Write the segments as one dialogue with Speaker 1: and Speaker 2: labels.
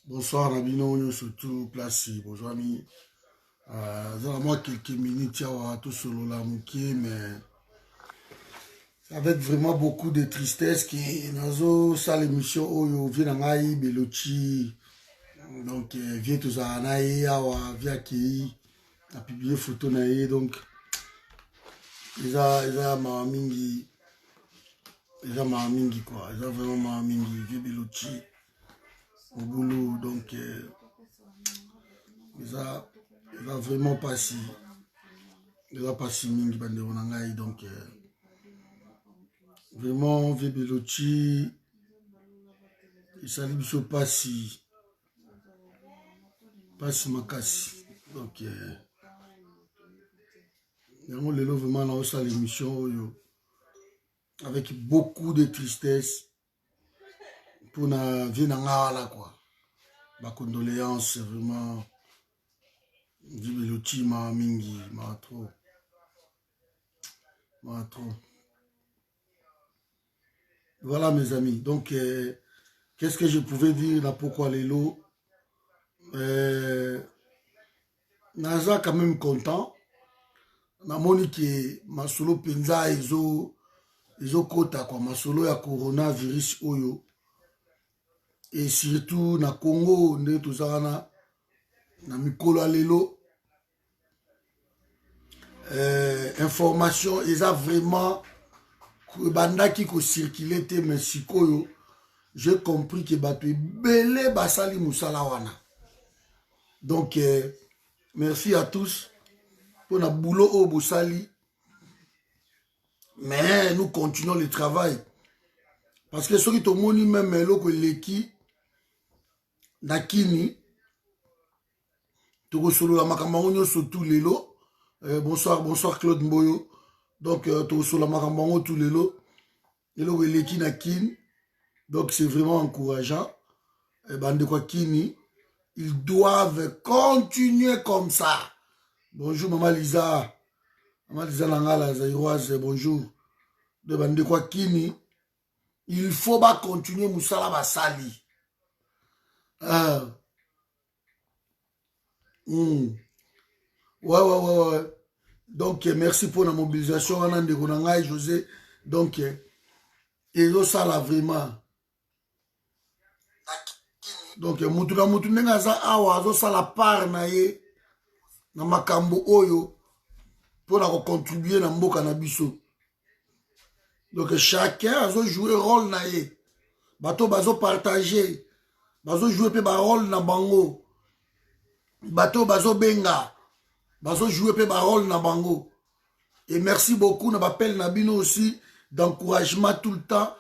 Speaker 1: Bonsoir, Nabino, surtout place. Bonjour, ami. Moi, quelques minutes, tout solo la mouké, mais avec vraiment beaucoup de tristesse qui nazo ça l'émission Oyo vient ngai Belochi donc vient tous à naï awa via qui a publié photo naï donc ils a ma mingi quoi ils a vraiment ma mingi via Belochi au boulot donc ils a vraiment pas si ils a pas si mingi bande ngai donc vraiment via Belochi il s'allie biso pas si makasi donc yango lelo vraiment naosala l'émission oyo avec beaucoup de tristesse pour na vie na nga wala quoi ba condoléances vraiment Belochi ma mingi ma trop voilà mes amis donc qu'est-ce que je pouvais dire là pourquoi lelo naza quand même content namoni ke masolo penza ezokota kwa masolo ya coronavirus oyo et surtout na Congo nde tozala na mikolo ya lelo information eza vraiment bandaki kocircule te mais sikoyo j'ai compris que bato ebele basali musala wana donc merci à tous pour na boulot au bosali mais nous continuons le travail parce que soki tomoni même eloko eleki na kini tokosolola makambo yango nyonso tout lelo bonsoir Claude Mboyo donc tokosolola makambo yango tout lelo eloko eleki na kini donc c'est vraiment encourageant bandeko kini ils doivent continuer comme ça. Bonjour Maman Lisa Nangala Zaïroise, bonjour de bandeko kini il faut pas continuer musala basali ouais donc merci pour la mobilisation on a ndeko na ngai José donc ça là vraiment donc mutu na mutu ndenge aza awa azosala part na ye na makambo oyo mpona kocontribue na mboka na biso donc chacun azojouer rôle na ye bato bazopartage bazojouer mpe barôle na bango bato bazobenga bazojouer mpe barôle na bango et merci beaucoup na bapele na bino aussi d'encouragement tout le temps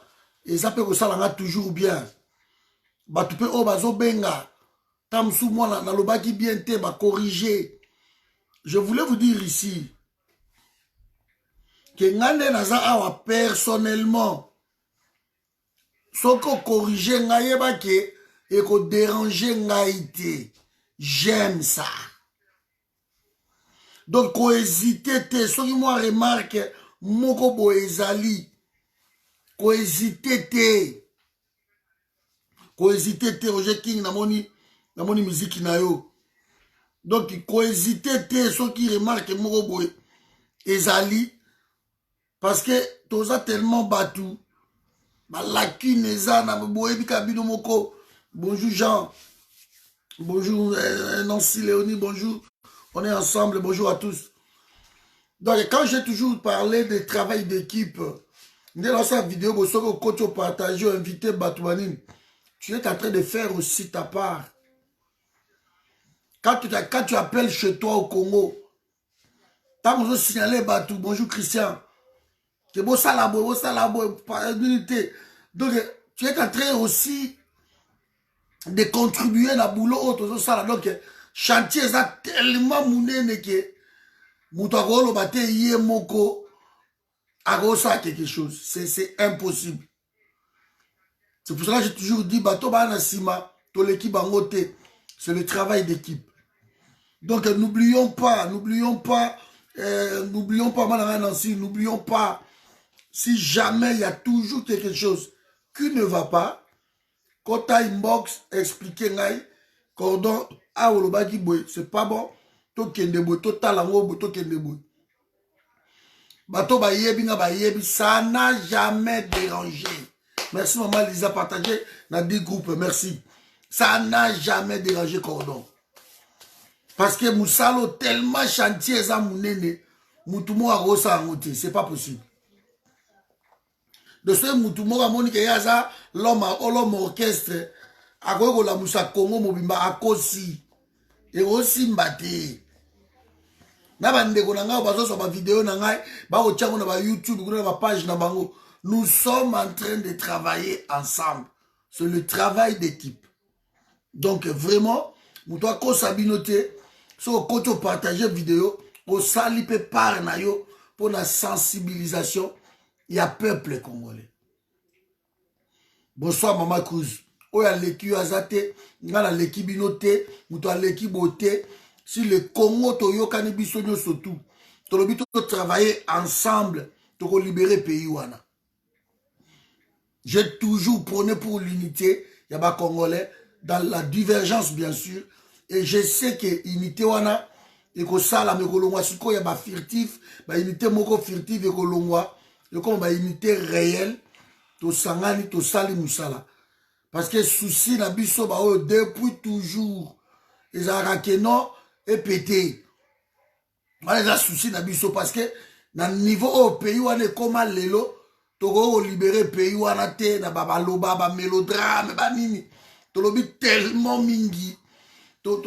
Speaker 1: eza mpe kosalanga toujours bien bato mpe oyo bazobenga ta mosusu mwana nalobaki bien te bacorrige. Je voulais vous dire ici que ngande naza awa personnellement soko corrige ngai yebake eko déranger ngai te j'aime ça donc ko hésiter te soki moi remarque moko bo ezali ko hésiter te Roger King namoni musique na yo donc ko hésiter te soki remarque moko boye ezali parce que toza tellement batu ba lacune eza na boye bika bino moko. Bonjour Jean, bonjour Nancy Léonie, bonjour, on est ensemble, bonjour à tous. Donc quand j'ai toujours parlé de travail d'équipe dans cette vidéo bosoko koto partager invité Batouanine, tu es en train de faire aussi ta part. Quand tu appelles chez toi au Congo, tant que vous signalez Batou, bonjour Christian, que beau salabo, donc tu es en train aussi de contribuer à la boulot autour ça donc chantier est tellement mounene que moutagolo bate yé moko agosa quelque chose c'est impossible. C'est pour ça que j'ai toujours dit bato bana sima to l'équipe bangote c'est le travail d'équipe. Donc n'oublions pas Nancy, n'oublions pas si jamais il y a toujours quelque chose qui ne va pas, quand tu as inbox, expliquez ngai cordon a olobaki boy c'est pas bon to kende boy to talango boy to kende boy bato ba yebi nga ba yebi ça n'a jamais dérangé. Merci maman Lisa partagé dans 10 groupes merci. Ça n'a jamais dérangé cordon. Parce que Moussalo tellement chantier ça mounene mutumo a rosa ngote c'est pas possible. De ce mutumo a monique yaza l'homme orchestre a gogo la Moussa Congo mobimba a kosi et aussi mbate. Na bandeko na nga bazo so ba vidéo na ngai ba o tchango na ba YouTube kuna ba page na bango. Nous sommes en train de travailler ensemble. C'est le travail d'équipe. Donc vraiment, muto ko sabinote so koto partager vidéo au sali pe par na yo pour la sensibilisation il y a peuple congolais. Bonsoir Maman Cruz. Oya leki azate ngala leki binote muto leki bote si le Congo to yokani biso nyoso tout. To lobi to travailler ensemble to ko libérer pays wana. J'ai toujours prôné pour l'unité yaba congolais dans la divergence bien sûr et je sais que unité wana eko sala me kolongwa siko ya ba furtif ba unité moko furtive eko longwa et comme ba unité réelle to sangani to sali musala parce que souci na biso ba o depuis toujours les arakeno et pété ba les souci na biso parce que na niveau au pays wana comme lelo to go libérer pays wana te na ba baloba ba mélodrame ba nini to lobi tellement mingi to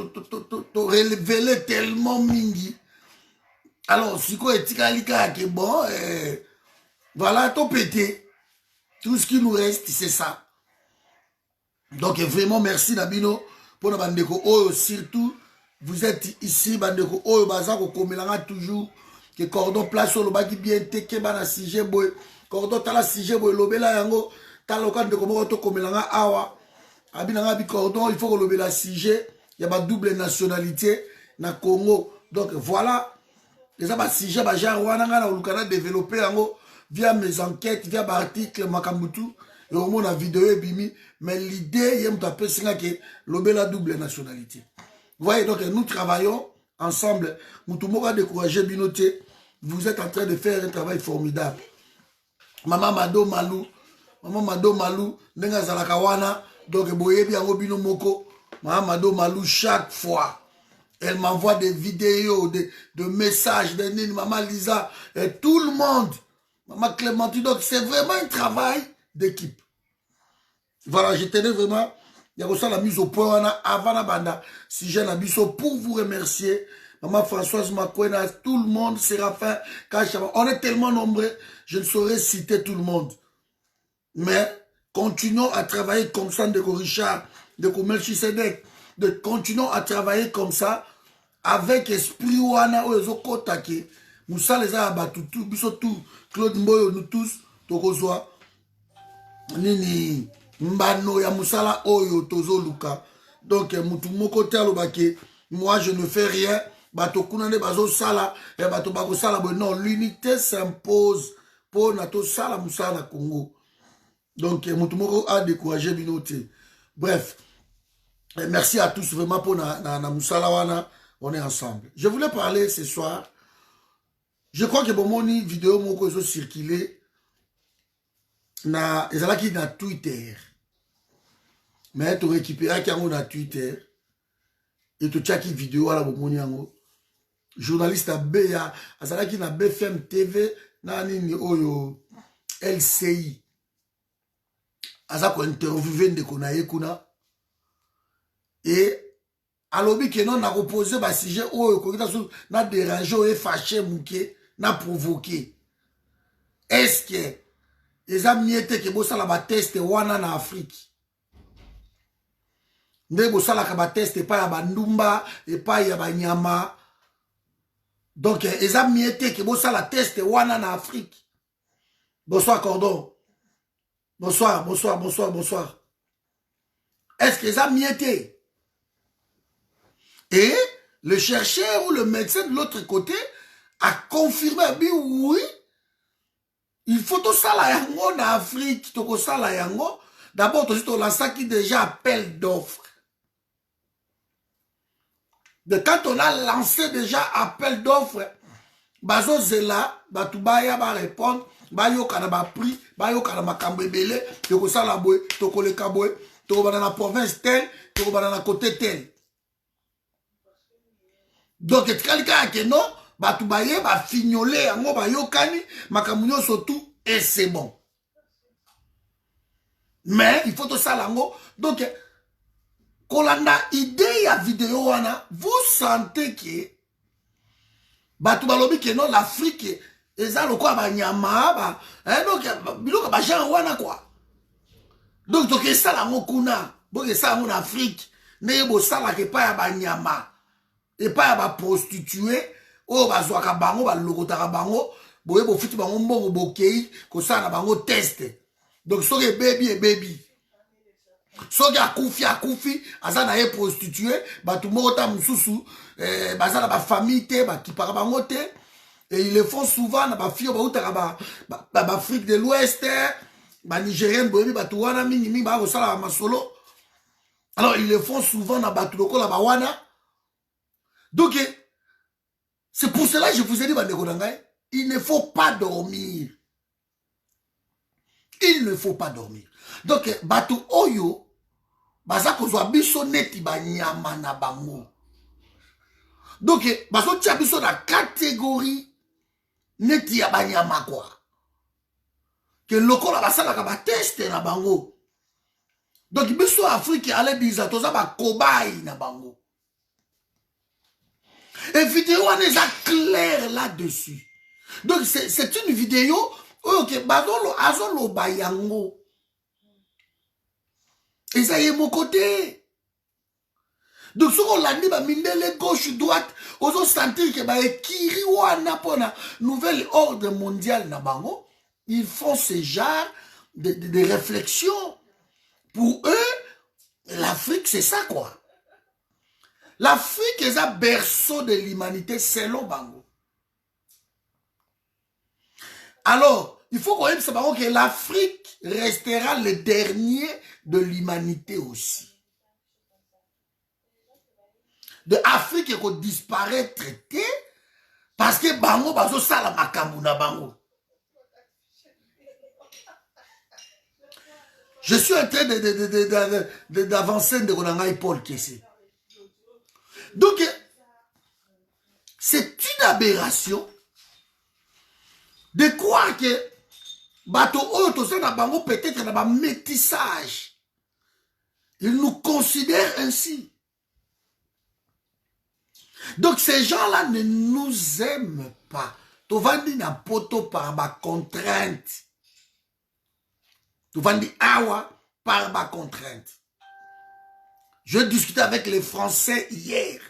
Speaker 1: révéler tellement mingi. Alors, si quoi est que bon, voilà, tout pété. Tout ce qui nous reste, c'est ça. Donc, vraiment, merci Nabino pour la bandeko. Oh, surtout, vous êtes ici, bandeko. Oh, bazako komelanga toujours. Que cordon place sur le baki bien teke bana sije boy. Cordon tala sije boy lobela yango. Tala kan de komo to komelanga awa. Abinanga bi cordon, il faut que lobela sije. Il y a ma double nationalité na Congo. Donc voilà. Les sujet genre wana na développé via mes enquêtes, via mes articles makambutu et au moins la vidéo est bimi mais l'idée est que la double nationalité. Vous voyez donc nous travaillons ensemble. Mutumo a découragé binoté. Vous êtes en train de faire un travail formidable. Maman Mado Malou, nenga zalaka wana donc boyebi yango bino moko. Mahamadou Malou, chaque fois, elle m'envoie des vidéos, de messages, de Nini, Maman Lisa, et tout le monde. Maman Clémentine, donc c'est vraiment un travail d'équipe. Voilà, je tenais vraiment, il y a aussi la mise au point avant la banda, si j'ai la mise pour vous remercier. Maman Françoise Makwena, tout le monde, Séraphin, Kachama, on est tellement nombreux, je ne saurais citer tout le monde. Mais continuons à travailler comme ça, de Richard, de Melchisedek, de continuons à travailler comme ça avec esprit wana oyo kotake Moussa les a batutu biso tout Claude Mboyo nous tous tokozwa nini mbano ya musala oyo tozo luka donc mutu moko te alobake moi je ne fais rien bato kuna ne bazo sala et bato bako sala non l'unité s'impose pour nato sala musala Congo donc mutu moko a découragé binoté. Bref. Et merci à tous vraiment pour na Moussalawana, on est ensemble. Je voulais parler ce soir. Je crois que mon vidéo moko zo circulé na ezalaki na Twitter. Mais tu récupérer kango na Twitter et tu check vidéo ala bomoni yango. Journaliste à BA, azalaki na BFM TV na nini oyo LCI. Azako interviewé ndeko na yekuna. Et alobi que non a reposé ba sujet ou na dérangé ou fâché mouké na provoqué. Est-ce que les amis étaient que bossa la ba test wana na Afrique? Ne bossa la ba test pas ya bandumba et pas ya ba nyama. Donc les amis étaient que bossa la test wana na Afrique. Bonsoir Cordon. Bonsoir. Est-ce que les amis étaient? Et le chercheur ou le médecin de l'autre côté a confirmé, oui, il faut tout ça là en Afrique, tout ça là yango. D'abord, tout ça qui déjà appel d'offres. De quand on a lancé déjà appel d'offres, bazo zela, batubaya ba répondre, bayoka na ba prix, bayoka na makambo ebele, toko sala boy, toko le kaboy, toko bana na province tel, toko bana na côté tel. Donc etika ke non, batubaye ba fignolé yango bayokani, makambo nyonso tout et c'est bon. Mais il faut tout ça lango. Donc kolanda idée ya vidéo wana, vous sentez que batu balobi ke non l'Afrique eza lokwa ba nyama ba donc biloko ba genre wana quoi. Donc toke sala ngo kuna, boke sala ngo na Afrique, ne bo sala ke pa ya ba nyama et pas ya ba prostituée o bazwaka bango ba lokotaka bango, boye bo fiti bango mbongo bokei ko sala na bango test. Donc soki baby soki akufi aza na ye prostituée, batu moko ta mususu baza na ba famille te bakipaka bango te, et ils le font souvent na ba fille bautaka ba Afrique de l'Ouest, ba Nigérienne boyebi batu wana mingi ba kosala ba masolo. Alors ils le font souvent na batu lokola ba wana. Donc c'est pour cela que je vous ai dit bandeko na ngai, il ne faut pas dormir. Il ne faut pas dormir. Donc batu oyo baza kozwa biso neti banyama na bango. Donc bazo tia biso na catégorie neti ya banyama quoi. Que lokola basalaka ba test na bango. Donc biso Afrique ale biza toza ba cobaye na bango. Et vidéo on est clair là-dessus. Donc c'est une vidéo ok bazolo azolo bayango. Et ça y est mon côté. Donc si on l'a dit, mindele gauche droite, on a senti que kiri wana pona nouvel ordre mondial na bango, ils font ce genre de réflexion. Pour eux, l'Afrique c'est ça quoi. L'Afrique est un berceau de l'humanité selon bango. Alors, il faut qu'on ait que l'Afrique restera le dernier de l'humanité aussi. De Afrique qui disparaître parce que bango bazo sala makambu na bango. Je suis en train d'avancer de Ronangai Paul Kessé. Donc, c'est une aberration de croire que bato oyo ça na bango peut-être na ba métissage. Ils nous considèrent ainsi. Donc ces gens-là ne nous aiment pas. Tovandi na poto par ma contrainte. Tovandi awa par ma contrainte. Je discutais avec les Français hier.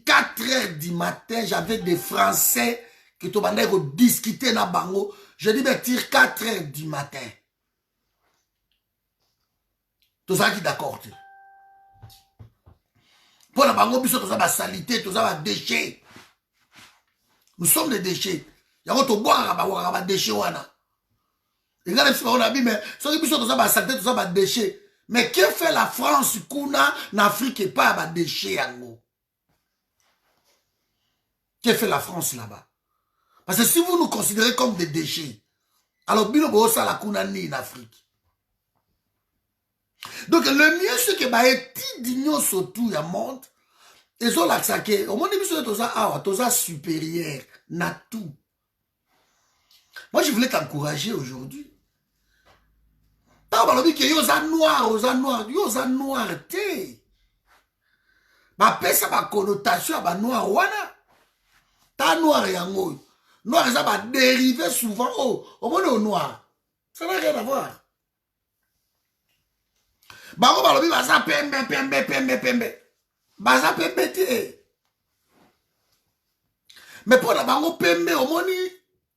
Speaker 1: 4 heures du matin, j'avais des Français qui tobandaient discuter na bango. Je dis, mais tire 4 heures du matin. Tout ça qui d'accord. Pour la bango, biso tout ça va salité, tout ça va déchet. Nous sommes des déchets. Y'a to boire ba déchet wana. Et là, on a dit, mais ça biso tout ça va salité, tout ça va déchet. Mais que fait la France kuna en Afrique et pas ba déchet yango? Que fait la France là-bas? Parce que si vous nous considérez comme des déchets, alors bino bo ça la kuna ni en Afrique. Donc le mieux c'est que ba eti d'union surtout ya monde et zo la que au monde biso toza awa toza supérieur na tout. Moi je voulais t'encourager aujourd'hui. Ta balobi que yo za noir, yo za noir te. Ba pesa ba connotation ba noir wana. Ta noir yango. Noir ça va dériver souvent au monde au noir. Ça n'a rien à voir. Bango balobi baza pembe. Baza pembe te. Mais pour la bango pembe omoni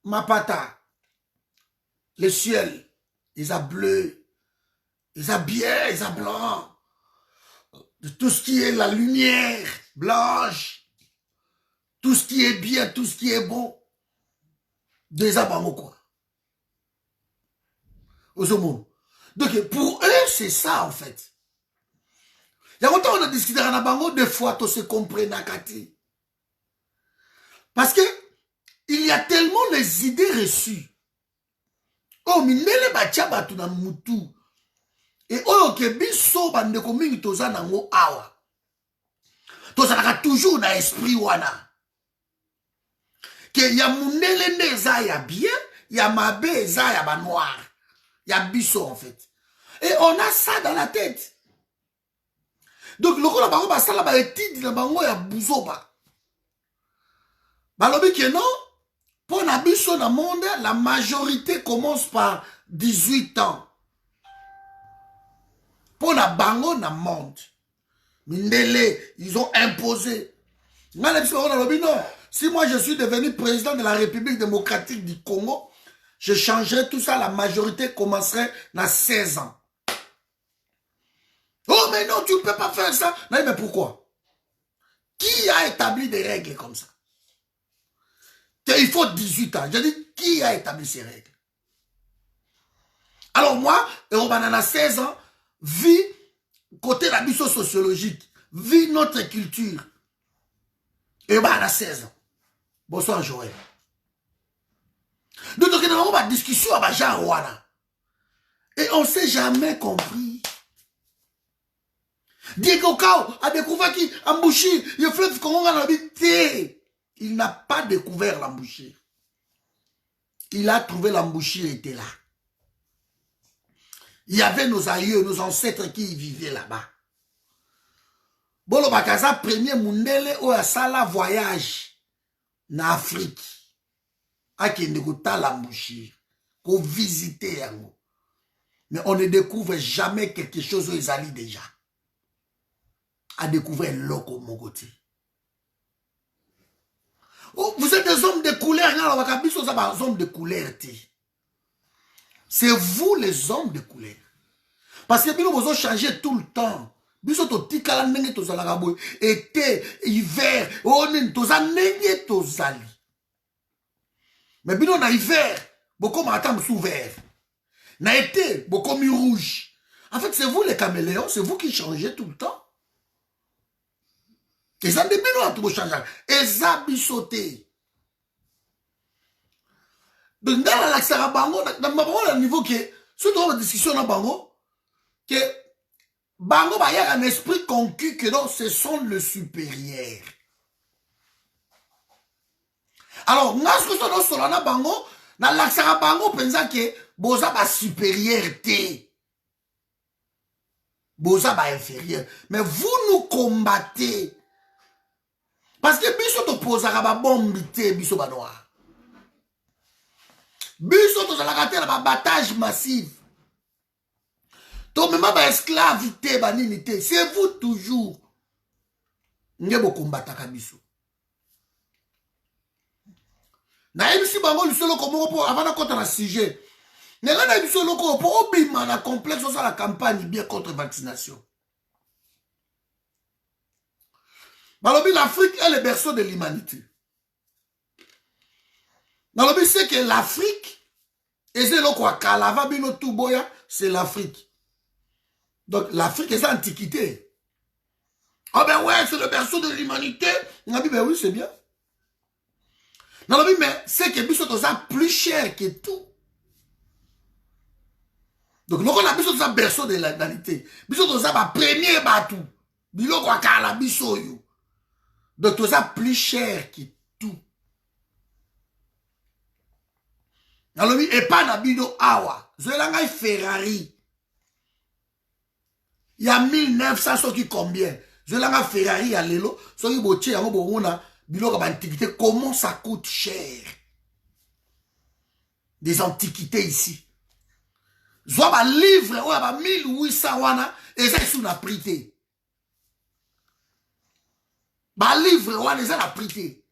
Speaker 1: mapata. Le ciel, ils a bleu, ils a bien, ils a blanc. De tout ce qui est la lumière blanche, tout ce qui est bien, tout ce qui est bon. Des abango quoi. Aux homos. Donc pour eux, c'est ça en fait. Yango on a discuté na bango deux fois to se comprendre kati. Parce que il y a tellement les idées reçues. Oh mindele batia batu na mutu. Et oh ke biso bandeko mingi toza nango awa. Tozalaka toujours na esprit wana. Que ya mundele nde eza ya bien, ya mabe eza ya ba noir. Ya biso en fait. Et on a ça dans la tête. Donc loko na bango basala ba étude na bango ya buzoba. Balobi que non, pour na biso na monde, la majorité commence par 18 ans. Pour na bango na monde. Mindele, ils ont imposé. Si moi je suis devenu président de la République démocratique du Congo, je changerai tout ça, la majorité commencerait à 16 ans. Oh mais non, tu ne peux pas faire ça. Non, mais pourquoi? Qui a établi des règles comme ça? Il faut 18 ans. Je dis, qui a établi ces règles? Alors moi, on a 16 ans, vie côté la biso sociologique, vie notre culture. Et on a 16 ans. Bonsoir Joël. Donc on a une discussion avec Jean Rwanda. Et on ne s'est jamais compris. Diego Kao a découvert qui embouché, le fleuve Congo a habité. Il n'a pas découvert l'embouchure. Il a trouvé l'embouchure, il était là. Il y avait nos aïeux, nos ancêtres qui vivaient là-bas. Bolo Bakaza, premier mundele ou a sala voyage en Afrique. A qui ne goûta l'embouchure. Qu'on visiter yango. Mais on ne découvre jamais quelque chose où ils allaient déjà. A découvert l'oko Mogoti. Oh, vous êtes des hommes de couleur, hommes de couleur. C'est vous les hommes de couleur. Parce que nous vous changé tout le temps. Été, hiver, mais bien on a hiver, beaucoup m'attendent sous vert. Na été, beaucoup mis rouge. En fait, c'est vous les caméléons, c'est vous qui changez tout le temps. Et ça depuis nous à tout changer. Et ça bissoté. Donc dans la laxara bango, dans ma parole à niveau que surtout la discussion dans bango, que bango bah y a un esprit conquis que non, ce sont le supérieur. Alors nas que ça dans solana bango, dans laxara bango pensa que boza ba supériorité, boza ba inférieur. Mais vous nous combattez. Parce que biso to posaka ba bombité biso ba noir. Biso to zalaka te na ba battage massif. To même ba esclavité ba ninité, c'est vous toujours. Ngebo combataka biso. Na ebisi bango lisolo komo po avant contre na sujet. Nenga na biso loko po obima na complexe sur la campagne bien contre vaccination. Balobi, l'Afrique est le berceau de l'humanité. Balobi, c'est que l'Afrique, c'est l'Afrique. Donc l'Afrique est l'Antiquité. Ah ben ouais, c'est le berceau de l'humanité. On a dit, ben oui, c'est bien. Balobi, mais c'est que Bissot est plus cher que tout. Donc nous on a Bissot est berceau de l'humanité. Bissot est le premier bateau. Bilo kwa kala Bissot yo. Donc, tout ça plus cher que tout. Alors, et pas Nabido Awa. Zelanga Ferrari. Il y a 1900 ce qui combien. Zelanga Ferrari à l'élo. Ce qui botier à Mobona, Bilo antiquité. Comment ça coûte cher? Des antiquités ici. Zoa ba livre, ou ba 1800 wana, et ça sous la prité. Ba livre wana eza na prité.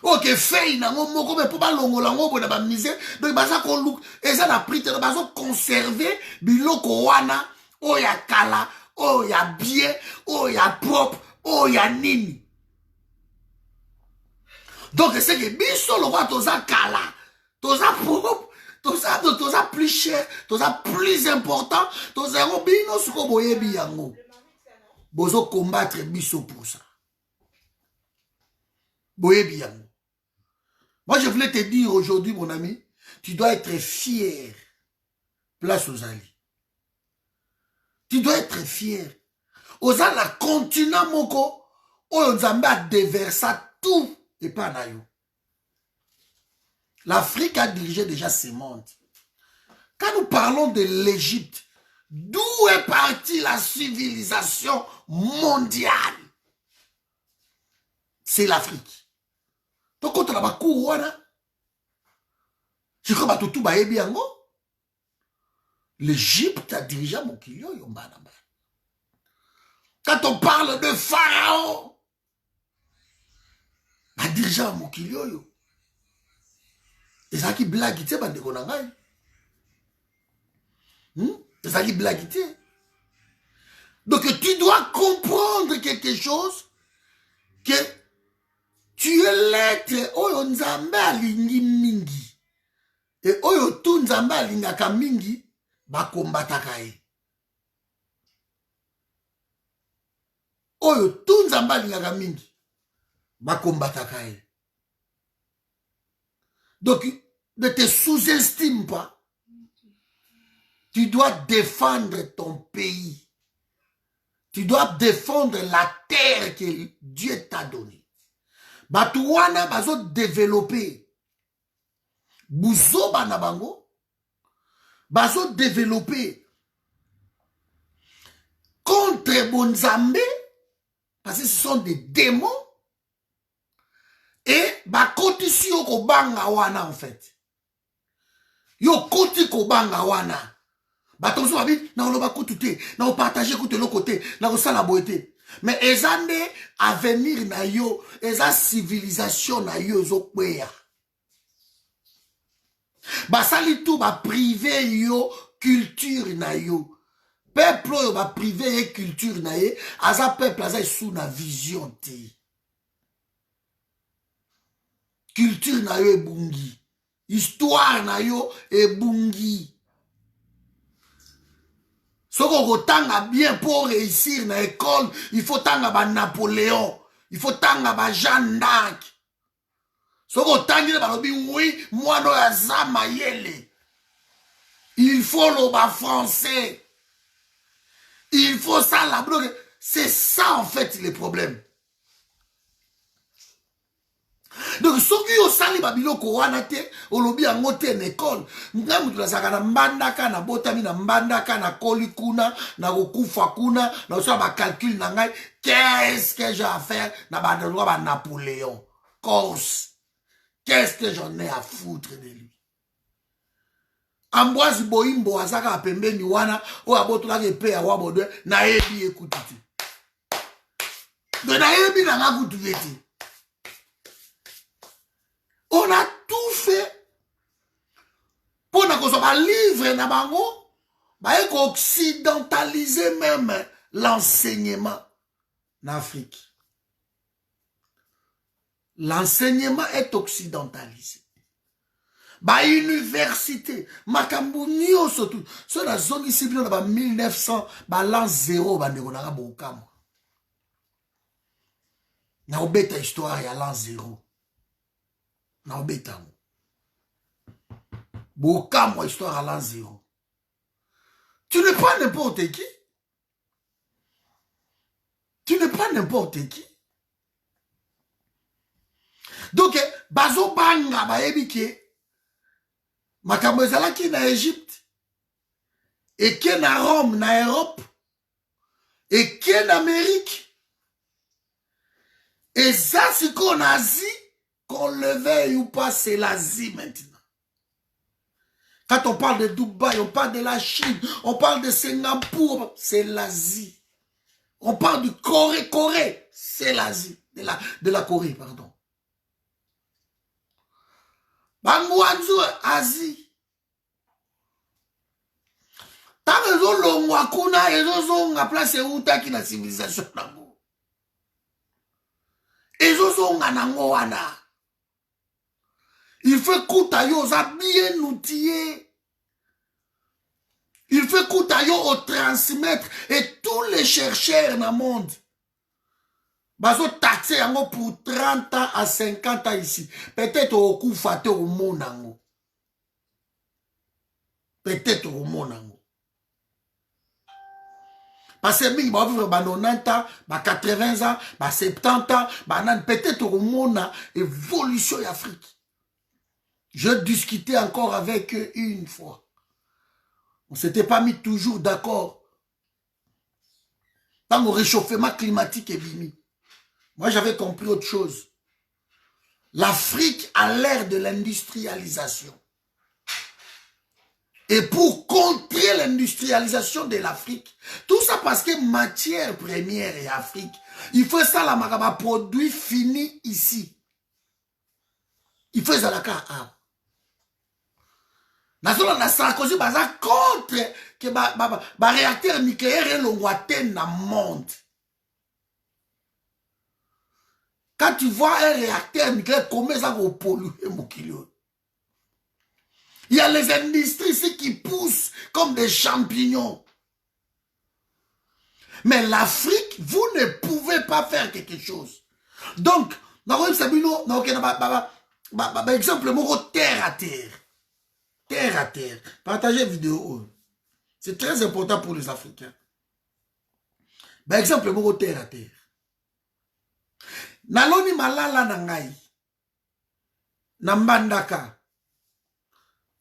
Speaker 1: Ok fei na ngo moko mais pour ba longola ngo bona ba mise donc baza ko look eza na prité donc bazo conserver biloko wana o ya kala o ya bien o ya propre o ya nini. Donc c'est que biso lo va toza kala toza propre toza plus cher toza plus important toza ngo bino suko boyebi yango. bozo combattre biso pour ça. Boye bien. Moi, je voulais te dire aujourd'hui, mon ami, tu dois être fier. Place aux alliés. Tu dois être fier. Oza la continent moko, oyo nzambe a déversa tout et pas na yo. L'Afrique a dirigé déjà ce monde. Quand nous parlons de l'Égypte, d'où est partie la civilisation mondiale? C'est l'Afrique. Donc, quand on a bakou, je crois que tout va bien. L'Égypte a dirigé mon kilio. Quand on parle de Pharaon, a dirigé mon kilio. Et ça qui blague, tu sais, bande konangai. Et ça qui blague, tu sais. Donc, tu dois comprendre quelque chose que tu es l'être oyo nzambe alingi mingi. Et oyo tu nzambe alingaka mingi, bakombataka ye. Oyo tu nzambe alingaka mingi, bakombataka ye. Donc, ne te sous-estime pas. Tu dois défendre ton pays. Tu dois défendre la terre que Dieu t'a donnée. Batouana bazo développer. Bouzo banabango. Bazo développer. Contre Bonzambe. Parce que ce sont des démons. Et bakoti si yo kobanga wana en fait. Yo koti kobanga wana. Batonzo babi na oloba kutute, na partager koute l'autre côté, na osala boete. Mais ezande avenir na yo, eza civilisation na yo zo kweya. Basali tout ba privé yo culture na yo. Peuple yo ba privé et culture na ye, aza peuple aza sous na vision te. Culture na yo ebungi. Histoire na yo ebungi. Ce qu'on tanga bien pour réussir dans l'école, il faut tanga ba Napoléon, il faut tanga ba Jeanne d'Arc. Ce qu'on tanga ba oui, moi no yazama yele. Il faut le bas français. Il faut ça la bloque. C'est ça en fait le problème. Donc, ce qui est sali babiloko wana te, olobi yango te en école. Nga mutu nasaka na mbandaka, na botami na mbandaka, na koli kuna, na kokufa kuna, na oswa ba calcul na ngai, qu'est-ce que j'ai à faire na ba droit ba Napoléon? Corse. Qu'est-ce que j'en ai à foutre de lui? Ambroise Boyimbo azaka apembeni wana, o abotola ke pe ya wabodwe, na ebi ekutiti. De na ebi na nga kutiti. On a tout fait pour que livre na bango, occidentaliser même l'enseignement en Afrique. L'enseignement est occidentalisé. Université, Makambunio surtout. Sur la zone ici, on a 1900, l'an 0, on a beaucoup. Na obeta histoire ya l'an 0. Na obeta mo. Beaucoup histoire à l'an 0. Tu n'es pas n'importe qui. Tu n'es pas n'importe qui. Donc, bazo banga baebike makambo ezalaki na Égypte et qui na Rome na Europe et qui en Amérique et ça c'est qu'on Asie, qu'on le veuille ou pas, c'est l'Asie maintenant. Quand on parle de Dubaï, on parle de la Chine, on parle de Singapour, c'est l'Asie. On parle du Corée, c'est l'Asie, de la Corée, pardon. Bangouanzou, Asie. Tant que zo longwa kuna, ezo zonga place uta ki na civilisation nango. Ezo zonga nango wana. Il faut que tu aies bien outillé. Il fait koutayo au transmettre et tous les chercheurs dans le monde. Bazo taxé yango pour 30 ans à 50 ans ici. Peut-être au coup faté au monde. Peut-être au monde. Parce que il va vivre 90 ans, 80 ans, 70 ans, peut-être au monde évolution d'Afrique. Je discutais encore avec eux une fois. On ne s'était pas mis toujours d'accord. Dans le réchauffement climatique est venu. Moi, j'avais compris autre chose. L'Afrique a l'ère de l'industrialisation. Et pour contrer l'industrialisation de l'Afrique, tout ça parce que matière première est Afrique. Il faut ça, la maraba produit fini ici. Il faut ça la cas. Na Sarkozy baza contre que ba réacteur nucléaire l'ongwaten na monde. Quand tu vois un réacteur nucléaire, comment ça va polluer mon kilo? Il y a les industries ici qui poussent comme des champignons. Mais l'Afrique, vous ne pouvez pas faire quelque chose. Donc, exemple, terre à terre. Terre à terre. Partagez la vidéo. C'est très important pour les Africains. Par exemple, terre à terre. Naloni malala nangai. Nambandaka.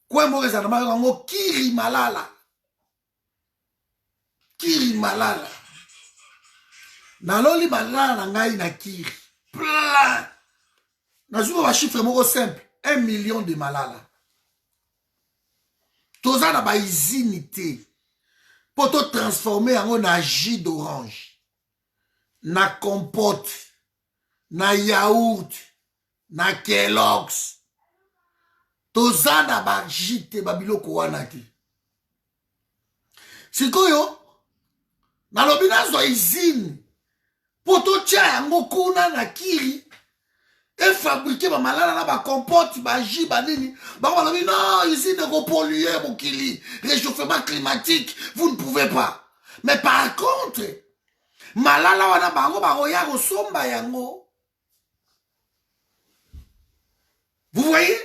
Speaker 1: Kwa mweza na mayo kiri malala. Kiri malala. Naloli malala nangai na kiri. Plein. Nazuko ba chiffre moko simple. 1 million de malala. Toza na ba izinité. Pour te transformer en un jus d'orange. Na compote. Na yaourt. Na Kellogg's. Toza na ba jite babiloko wana te. Sikoyo, na lobina zo izine, poto tia yango kuna na kiri, et fabriquer ba malala na ba compote, ba ji, ba nini, ba lobi non, izine ko polluer mokili, réchauffement climatique, vous ne pouvez pas. Mais par contre, malala wana bango ba roya ko somba yango. Vous voyez?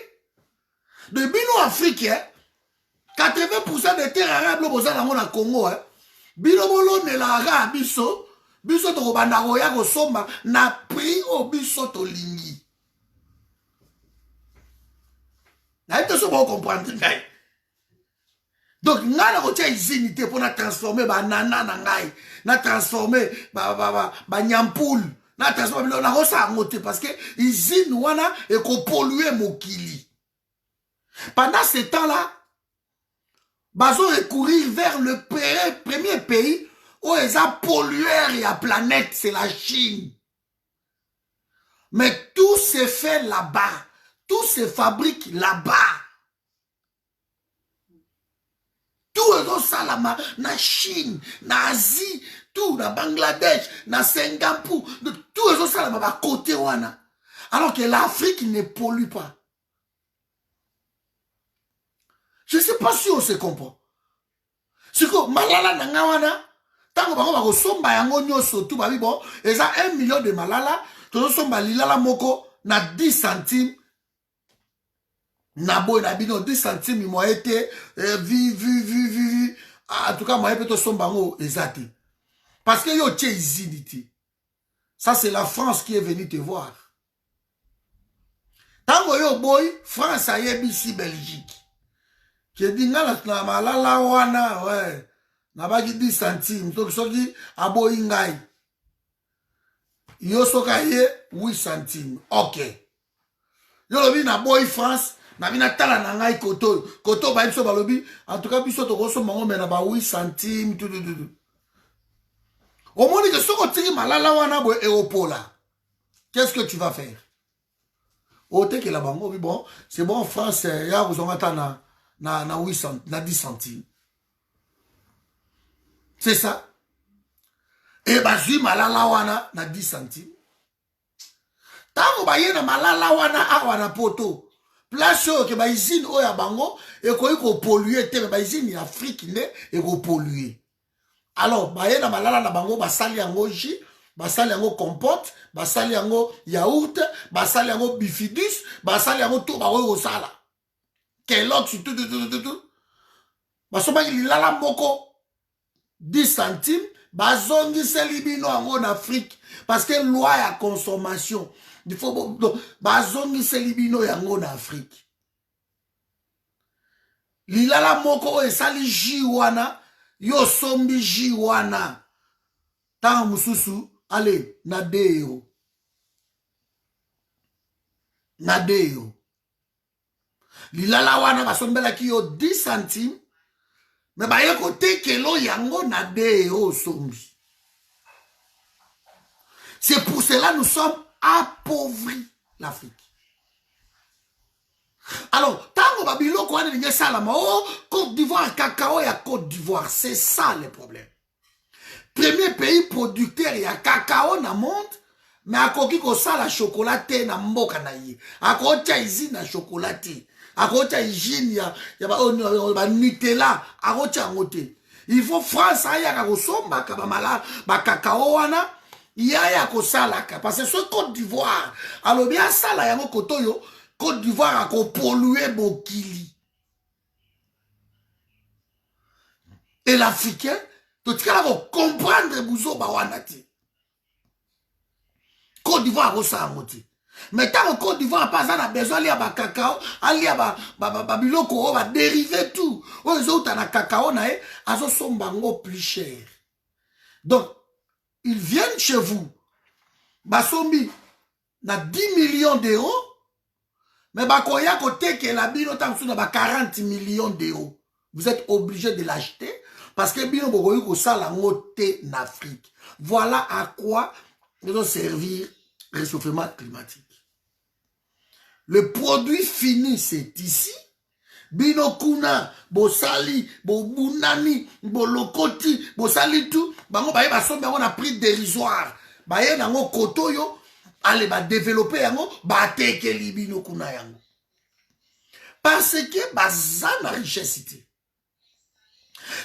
Speaker 1: De bino africain, 80% des terres arabes dans le Congo, bino bolo ne la ra biso, biso to banda roya ko somba na prix au biso to lingi. Na ito so bon comprendre ngai. Donc nga na ko tia izinité pour na transformer ba nana na ngai, na transformer ba nyampoule, na transformer na ko sa ngote parce que izine wana e ko polluer mokili. Pendant ce temps-là, bazo recourir vers le premier pays où ils ont pollué la planète, c'est la Chine. Mais tout se fait là-bas. Tout se fabrique là-bas. Tout est dans ça là-bas. Na Chine, na Asie, tout, na Bangladesh, na Singapour, tout est dans ça là-bas, côté wana. Alors que l'Afrique ne pollue pas. Je ne sais pas si on se comprend. C'est que malala nangawana, tango bango bako somba yango nyoso tout babi bon, et ça 1 million de malala, to somba lilala moko na 10 centimes. Na boy na bino 10 centimes il m'a été vu. En tout cas moi peut to somba ngo ezate. Parce que yo tche iziniti. Ça c'est la France qui est venue te voir. Tango yo boy, France a yebi Belgique. Qui dit na malala wana ouais na baki 10 centimes donc soki aboyi ngai yo soka ye 8 centimes OK yo lobi na boy France na bina tala na ngai koto ba biso balobi en tout cas biso to koso mango mena ba 8 centimes tout au moins que soko tiki malala wana bo eopola qu'est-ce que tu vas faire ote que la bango bon c'est bon France ya vous on attend na 10 centimes. C'est ça. Et bazui malala wana na 10 centimes. Tango baye na malala wana awana poto. place oyo ke ba usine oyo ya bango ekoki kopolue te, me ba usine ya Afrique nde ekopolue. Alors baye na malala na bango basali yango jus, basali yango compote, basali yango yaourt, basali yango bifidus, basali yango to bakoki kosala Kellogg's tout. Basomaki lilala moko 10 centimes, bazongiseli bino yango en Afrique parce que loi ya consommation. Il faut bazongiseli bino yango en Afrique. Lilala moko esali jus wana, yo sombi jus wana. Tanga mususu, allez, nadeo. Nadeo. Lilala wana basombela ki yo 10 centimes. Mais ba ye kote kelo yango nadeo sombi. C'est pour cela nous sommes appauvris l'Afrique. Alors, tango babilo kwa nge salama, oh, Côte d'Ivoire, cacao ya Côte d'Ivoire, c'est ça le problème. Premier pays producteur ya cacao na monde, mais akoki ko sala chocolaté na mboka na ye. Akocha usine na chocolaté. Akocha usine ya ba Nutella, akocha ngote. Il faut France aya ka kosomba ka ba mala ba cacao wana. Yaya ko salaka parce que ce Côte d'Ivoire alors bien sala yango kotoyo Côte d'Ivoire a ko polluer bokili. Et l'Africain to tika ko comprendre buzo ba wanati. Côte d'Ivoire ko sa ngoti. Mais tant que Côte d'Ivoire pas ça a besoin ali ba cacao, ali ba biloko ba dériver tout. O zo ta na cacao na e azo sombango plus cher. Donc ils viennent chez vous, basombi na 10 millions d'euros, mais bakoya kote ke la bino tamsu na ba 40 millions d'euros. Vous êtes obligé de l'acheter parce que bino bokoyi ko sala ngote en Afrique. Voilà à quoi nous servir le réchauffement climatique. Le produit fini c'est ici. Bino kuna, bosali, bobunani, bolokoti, bosali tout. Bango baye basombe yango na prix dérisoire. Baye nango koto yo, allez ba développer yango, ba tekeli bino kuna yango. Parce que baza na richesse ité.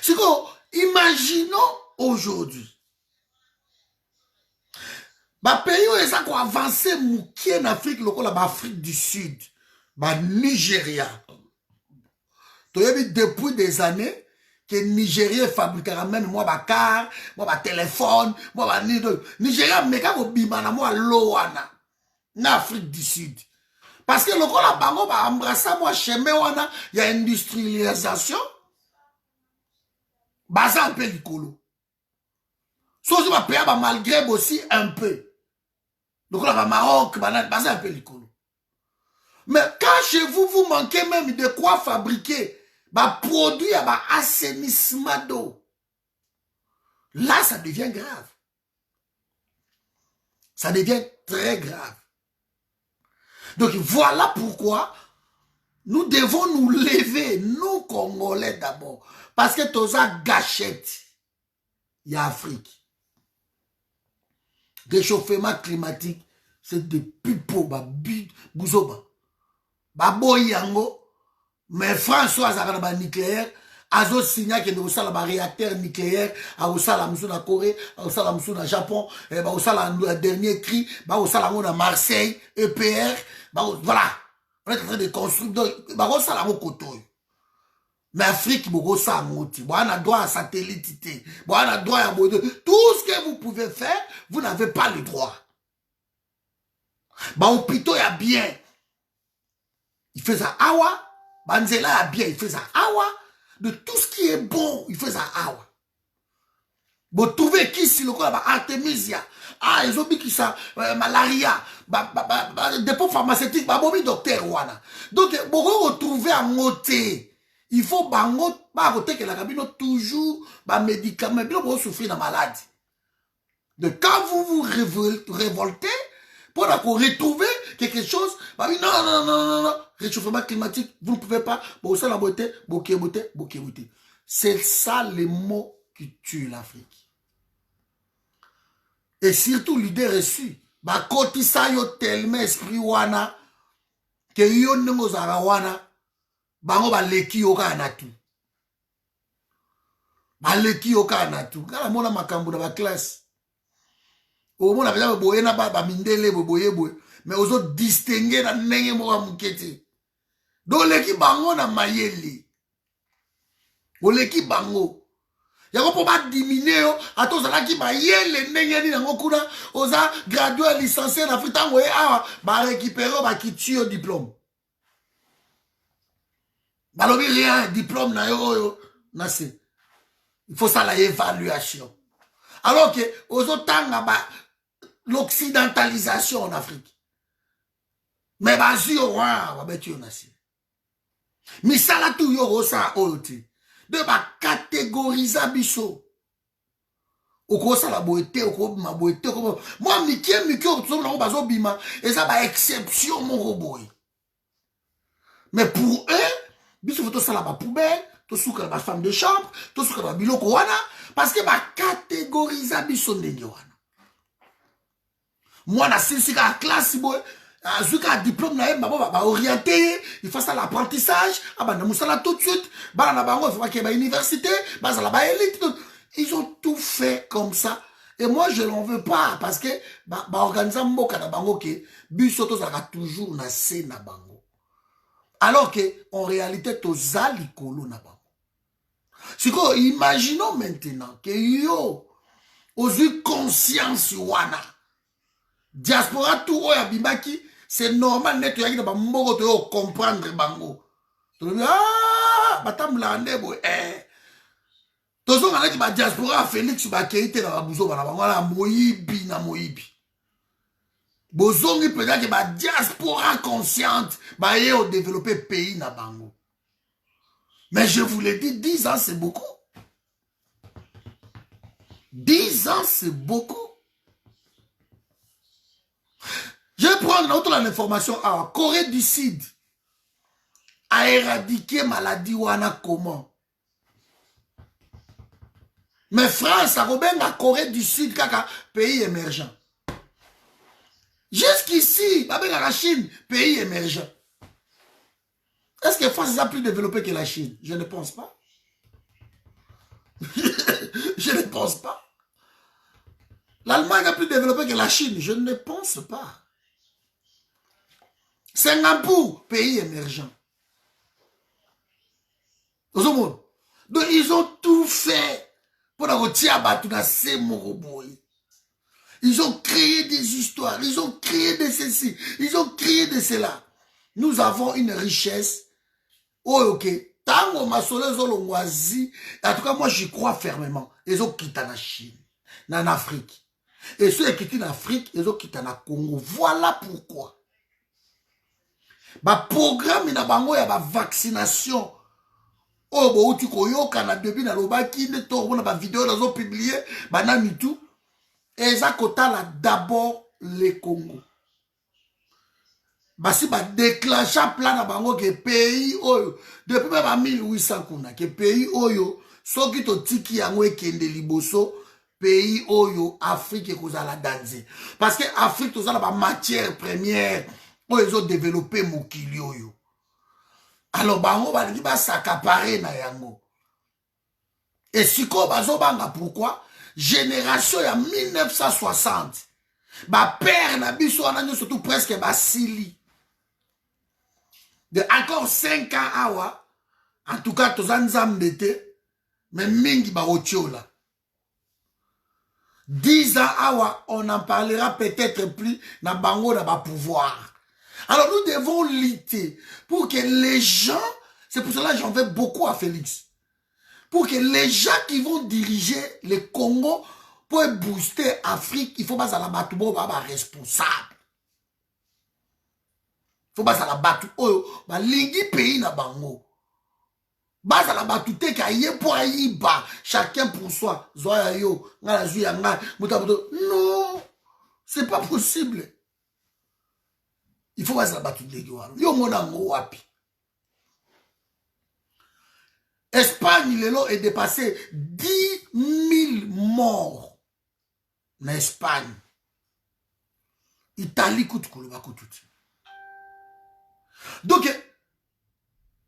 Speaker 1: C'est quoi? Imaginons aujourd'hui. Ba pays où ça ko avancer mouki en Afrique, lokola ba Afrique du Sud, ba Nigeria. Depuis des années que Nigeria fabriquera même moi ba car, moi ba téléphone, moi ba Nigeria meka ko bimana moi loana na Afrique du Sud. Parce que le la bango ba embrasser moi chemin wana il y a industrialisation. Baza un peu likolo. So je va payer ba malgré aussi un peu. Donc là ba Maroc baza un peu likolo. Mais quand chez vous, vous manquez même de quoi fabriquer bah, produit bah, assainissement d'eau, là, ça devient grave. Ça devient très grave. Donc, voilà pourquoi nous devons nous lever, nous, Congolais d'abord. Parce que tout ça gâchette, il y a Afrique. Réchauffement climatique, c'est des pipeaux, bah, bouzoba. Baboy yango, mais François a un nucléaire, azo signa que nous avons un réacteur nucléaire, à la Moussou na Corée, à la Moussou na Japon, et bah le dernier cri, bah à Marseille, EPR, bah voilà, on est en train de construire, bah la koto. Mais Afrique, bah ça moti, bah on a droit à satellite, bah on a droit à tout ce que vous pouvez faire, vous n'avez pas le droit. Bah hôpital y a bien. Il fait ça awa, Banzela a bien, il fait ça awa, de tout ce qui est bon, il fait ça awa. Vous trouvez qui si le quoi, Artemisia, ah, ils ont dit qui ça, malaria, dépôt pharmaceutique, bobi docteur wana. Donc, vous retrouvez à moté. Il faut bango, pas côté que la cabine toujours, médicaments, bien vous souffrir de maladie. Donc, quand vous vous révoltez, pour retrouver quelque chose, non, réchauffement climatique, vous ne pouvez pas, c'est ça les mots qui tuent l'Afrique. Et surtout l'idée reçue, kotisa yo tellement esprit wana, ke yo ndenge zara wana bango baleki yo kaka na tu baleki yo kaka na tu ngala mona makambo na baklasse omona peza boye na bamindele boye boye mais ozo distinguer na ndenge moko moke te do oleki bango na mayele oleki bango yango mpo badimine yo ata ozalaki mayele ndenge nini yango kuna oza gradué licencié na afrique ntango ye awa barécupere yo bakiti yo diplôme balobi rien diplôme na yo oyo na se il faut sala évaluation alors que ozotanga l'occidentalisation en Afrique mais bazwi yo babeti yo na se misala tu yo osala oyo te de bakategoriza biso okosala boye te okobima boye te mwa mike tozomona ngo bazobima eza baexception moko boye mais pour eux biso fo tosala bapoubele tosukala bafemme de chambre tosukala babiloko wana parce que bakategoriza biso ndenge wana mwana asilisi kaka classe boye azwi kaka diplôme na ye bango baoriente ye il faut ça l'apprentissage abanda mosala tout de suite bana na bango il faut bakeye bauniversité bazala baélite ils ont tout fait comme ça et moi je n'en veux pas parce que baorganiza mboka na bango ke biso tozalaka toujours na se na bango alors que en réalité toza likolo na bango sikoyo imaginons maintenant que yo ozwi conscience wana diaspora tout oyo abimaki c'est normal net toyaki na bamboko toyo comprendre bango tolobi batambulaka nde boye tozonga neti badiaspora ya félix bakei te na babuzoba na bango wana moyibi na moyibi bozongi mpenza ke badiaspora consciente baye odévelopper pays na bango mais je vous l'ai dit 10 ans c'est beaucoup 10 ans c'est beaucoup. Je vais prendre autre l'information à Corée du Sud a éradiqué maladie wana comment? Mais France a rebenga la Corée du Sud kaka pays émergent. Jusqu'ici, la Chine, pays émergent. Est-ce que France a plus développé que la Chine? Je ne pense pas. Je ne pense pas. L'Allemagne a plus développé que la Chine? Je ne pense pas. Singapour, pays émergent. Donc, ils ont tout fait pour retirer ces moroboy. Ils ont créé des histoires, ils ont créé de ceci, ils ont créé de cela. Nous avons une richesse. Oh, ok. Tango masole zolongwazi. En tout cas, moi, j'y crois fermement. Ils ont quitté la Chine, en Afrique. Et ceux qui quittent l'Afrique, ils ont quitté le Congo. Voilà pourquoi. Ba programme na bango ya ba vaccination. Oh, bo uti koyoka na debi na lobaki ne to bona ba vidéo nazo publier banani tout. Eza kotala d'abord les Congo. Basi ba déclencher plan na bango ke pays oyo depuis ba 1800 kuna ke pays oyo soki to tiki yango ekende liboso pays oyo Afrique ekozala danger parce que Afrique tozala ba matière première oyo ezo développer mokili oyo. Alors bango balingi basakapare na yango. Et siko bazobanga pourquoi? Génération ya 1960. Ba père na biso wana surtout presque basili. De encore 5 ans awa, en tout cas tozanzambe te, mais mingi ba otiola. 10 ans awa, on en parlera peut-être plus na bango na ba pouvoir. Alors nous devons lutter pour que les gens, c'est pour cela que j'en veux beaucoup à Félix, pour que les gens qui vont diriger le Congo pour booster l'Afrique, il faut pas à la battre, responsable. Il faut pas à la battre, lingui pays na bango. Bas à la battre, pour aïba, chacun pour soi. Non, c'est pas possible. Il faut pas se battre de l'égoire. Yo monango wapi. Espagne, lelo est dépassé 10 000 morts. En Espagne. Italie, kout koulouba koutout. Donc,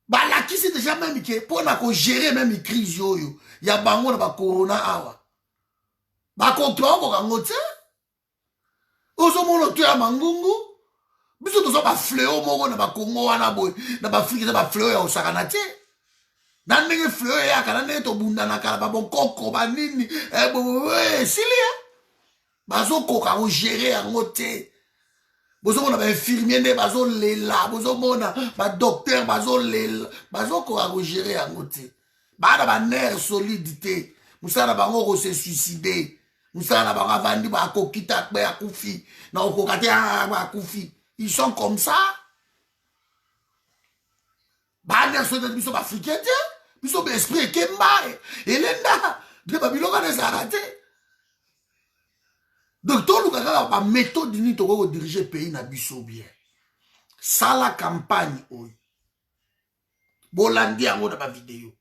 Speaker 1: bah là qui c'est déjà même que pour na gérer même une crise yoyo, il y a bango na ba corona awa. Ba contrôle ko kangote. Ozo mono to ya mangungu. Biso to so ba fléau moko na ba Congo wana boy, na ba Afrique na ba fléau ya osakana te. Na ndenge fléau ya kana ndenge to bunda na kala ba bon koko ba nini silia. Bazo koka ko gérer yango te. Bozo mona ba infirmier ne bazo lela, bozo mona ba docteur bazo lela, bazo ko gérer yango te. Ba na ba nerf solidité, musala bango ko se suicider. Musala ba vandi ba ko kita ba akufi, na ko kate ba akufi. Ils sont comme ça. Ba nerf solidité biso ba africain te, biso ba esprit kemba. Elenda, de ba biloko na zarate. Donc, tout le monde a une méthode de diriger le pays na biso bien. Ça la campagne, oui. Bolandi a ma vidéo.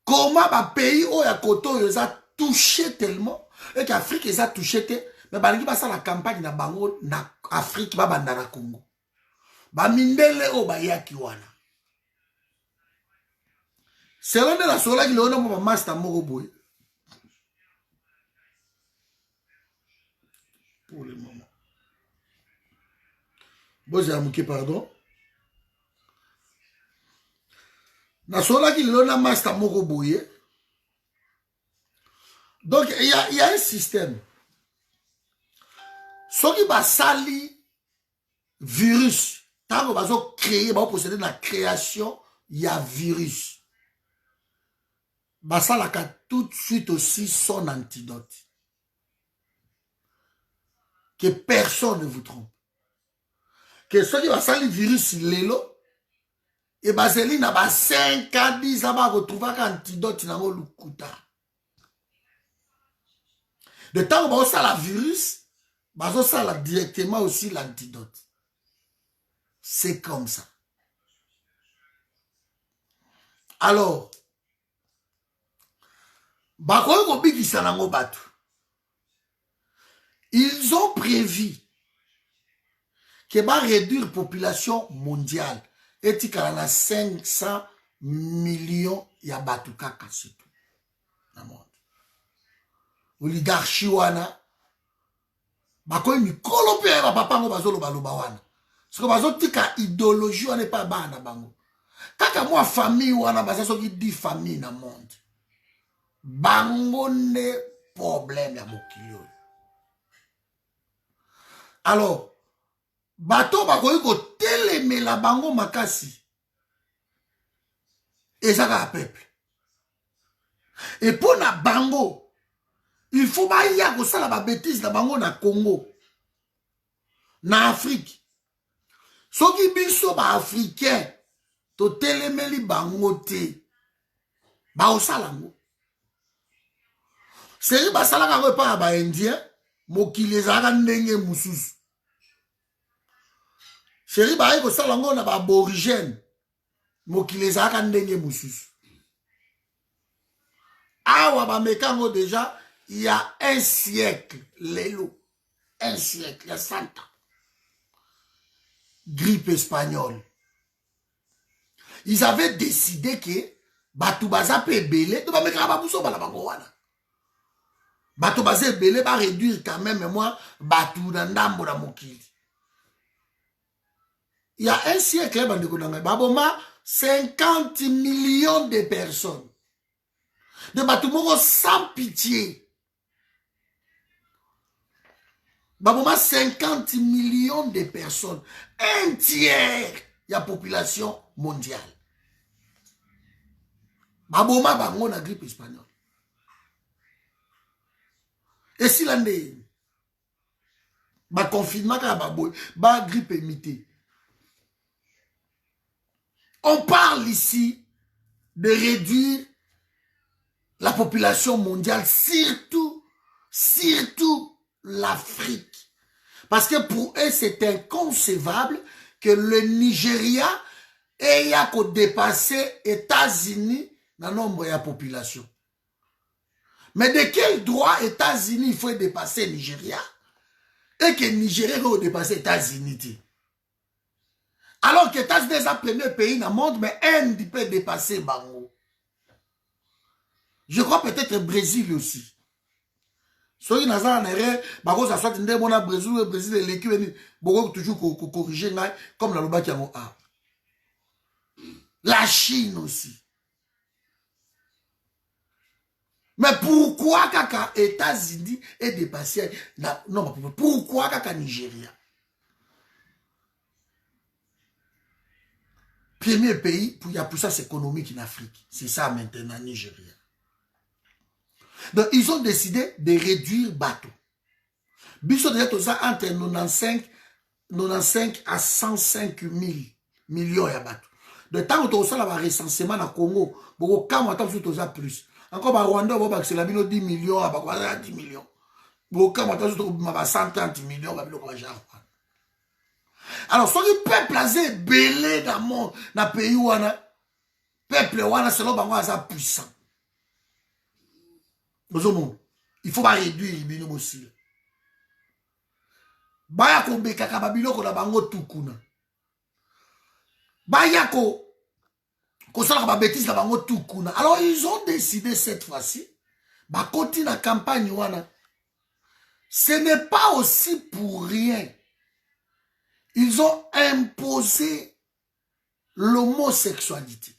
Speaker 1: Comment le pays a koto a touché tellement et qu'Afrique a touché mais balingi basa la campagne na bango na Afrique ba banda na Congo. Ba mindele o ba yaki wana. Selon la sola qui le mo master moko boy. Pour le moment. Bon, j'ai amouké, pardon. Nasola qui l'a master moko boye. Donc, il y a un système. Ce qui va sali virus. Tant qu'on va créer, va procéder dans la création, il y a virus. Ça a tout de suite aussi son antidote. Que personne ne vous trompe. Que ceux qui va salir virus lélo, et Baséline a 5 à 10 ans va retrouver un antidote dans le lukuta. De temps où ça la virus, ça la directement aussi l'antidote. C'est comme ça. Alors, ils ont prévu que va réduire la population mondiale et qu'il y a 500 millions de batuka c'est tout dans le monde. Oligarchie wana bakoy mikolo pe ba papa ngo bazolo baloba wana. Parce que bazo tika idéologie wana pas bana bango. Kaka moi famille wana bazo ki 10 familles dans le monde. Bango ne problème ya mokili. Alors, bato bakoyi ko telemela bango makasi. Et ça va à peuple. Et pour na bango, il faut pas y avoir ça la bêtise na bango na Congo. Na Afrique. Soki biso ba africain to telemeli bango te. Ba osalango. C'est ba salaka ko pa ba indien, mokili zaka ndenge mususu. Chéri ba ko salango na ba aborigène, mokili zaka ndenge mususu. Awa ba mekango déjà il y a un siècle, Lélo. Un siècle, il y a 100 ans. Grippe espagnole. Ils avaient décidé que Batou Baza peut belé, de Bamekara Babousso Balabangowana. Batou Baza belé va réduire quand même, mais moi, Batou Dandambo na Mokili. Il y a un siècle, Baboma, 50 millions de personnes. De Batou Moko sans pitié. Baboma 50 millions de personnes, un tiers de la population mondiale. Baboma bango na grippe espagnole. Et si l'année, ba confinement ka baboy, ba grippe imité. On parle ici de réduire la population mondiale, surtout l'Afrique. Parce que pour eux, c'est inconcevable que le Nigeria ait dépassé États-Unis dans le nombre de la population. Mais de quel droit États-Unis il faut dépasser Nigeria et que Nigeria va dépasser États-Unis? Alors que États-Unis est le premier pays dans le monde, mais Inde peut dépasser Bango. Je crois peut-être Brésil aussi. Ceux qui n'ont pas Bango, ça soit un Brésil, le Brésil est l'équipe, Bango toujours corriger, comme la Loba qui a la Chine aussi. Mais pourquoi kaka États-Unis est dépassé? Non, pourquoi kaka Nigeria? Premier pays pour la puissance économique en Afrique. C'est ça maintenant, Nigeria. Donc, ils ont décidé de réduire bateau. Biso déjà tout ça entre 95 à 105 000 millions de bateaux. De temps où tu as un recensement au Congo, beaucoup de plus. Encore au Rwanda, c'est la 10 millions, 10 millions. Beaucoup de 130 millions. Alors, ce peuple est belé dans le pays où le peuple c'est le puissant. Il faut pas réduire les aussi. Baya ko bekaka babiloko na bango tukuna. Baya ko sala ba bêtise na bango tukuna. Alors ils ont décidé cette fois-ci ba continue la campagne wana. Ce n'est pas aussi pour rien. Ils ont imposé l'homosexualité.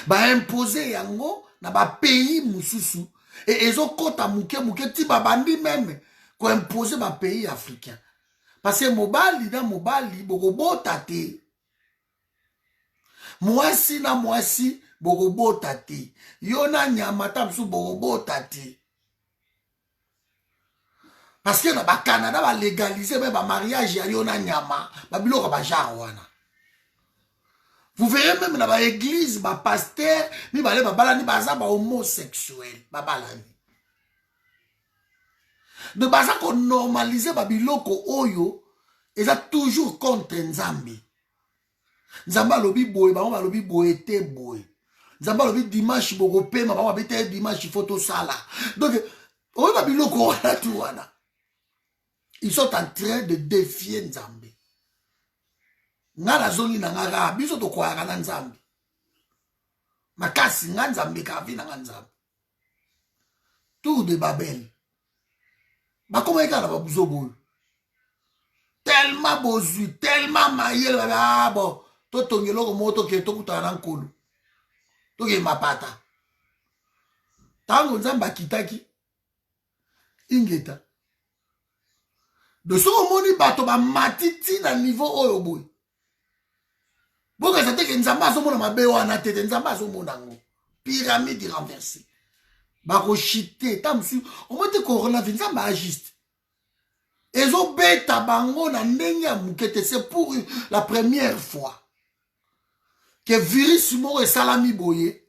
Speaker 1: Ba imposé yango na ba pays mususu et ils ont kota muke ti babandi même ko imposer ba pays africain. Parce que mobali bokobota te. Mwasi na mwasi bokobota te. Yona nyama tamsu bokobota te. Parce que na ba Canada ba légaliser même ba mariage ya yona nyama, ba biloko ba genre wana. Vous verrez même dans l'église, les pasteurs, ils sont homosexuels. De base qu'on normalise les biloko oyo, ils sont toujours contre Nzambi. Nzamba lobi boy, ba lobi boy te boy. Nzamba lobi dimanche borope, ma ba bete dimanche photo sala. Donc, oyo ba biloko wana tu wana. Ils sont en train de défier Nzambi. Ngala zoni na ngara biso to kwara na Nzambi. Makasi nga Nzambi ka vi na Nzambi. Tour de Babel. Ba comment est-ce que buzo boy? Tellement bozu, tellement mayel ah bon, to tongelo ko moto ke to kutana nkolo. To ke mapata. Tango Nzamba kitaki ingeta. De so moni bato ba matiti na niveau oyo boy. Boka ça que Nzamba so mona mabe wana tete Nzamba so mona ngo. Pyramide renversée. Bako chité tamsu on mette coronavirus Nzamba agiste. Ezo beta bango na ndenge mukete c'est pour la première fois que virus mo et salami boye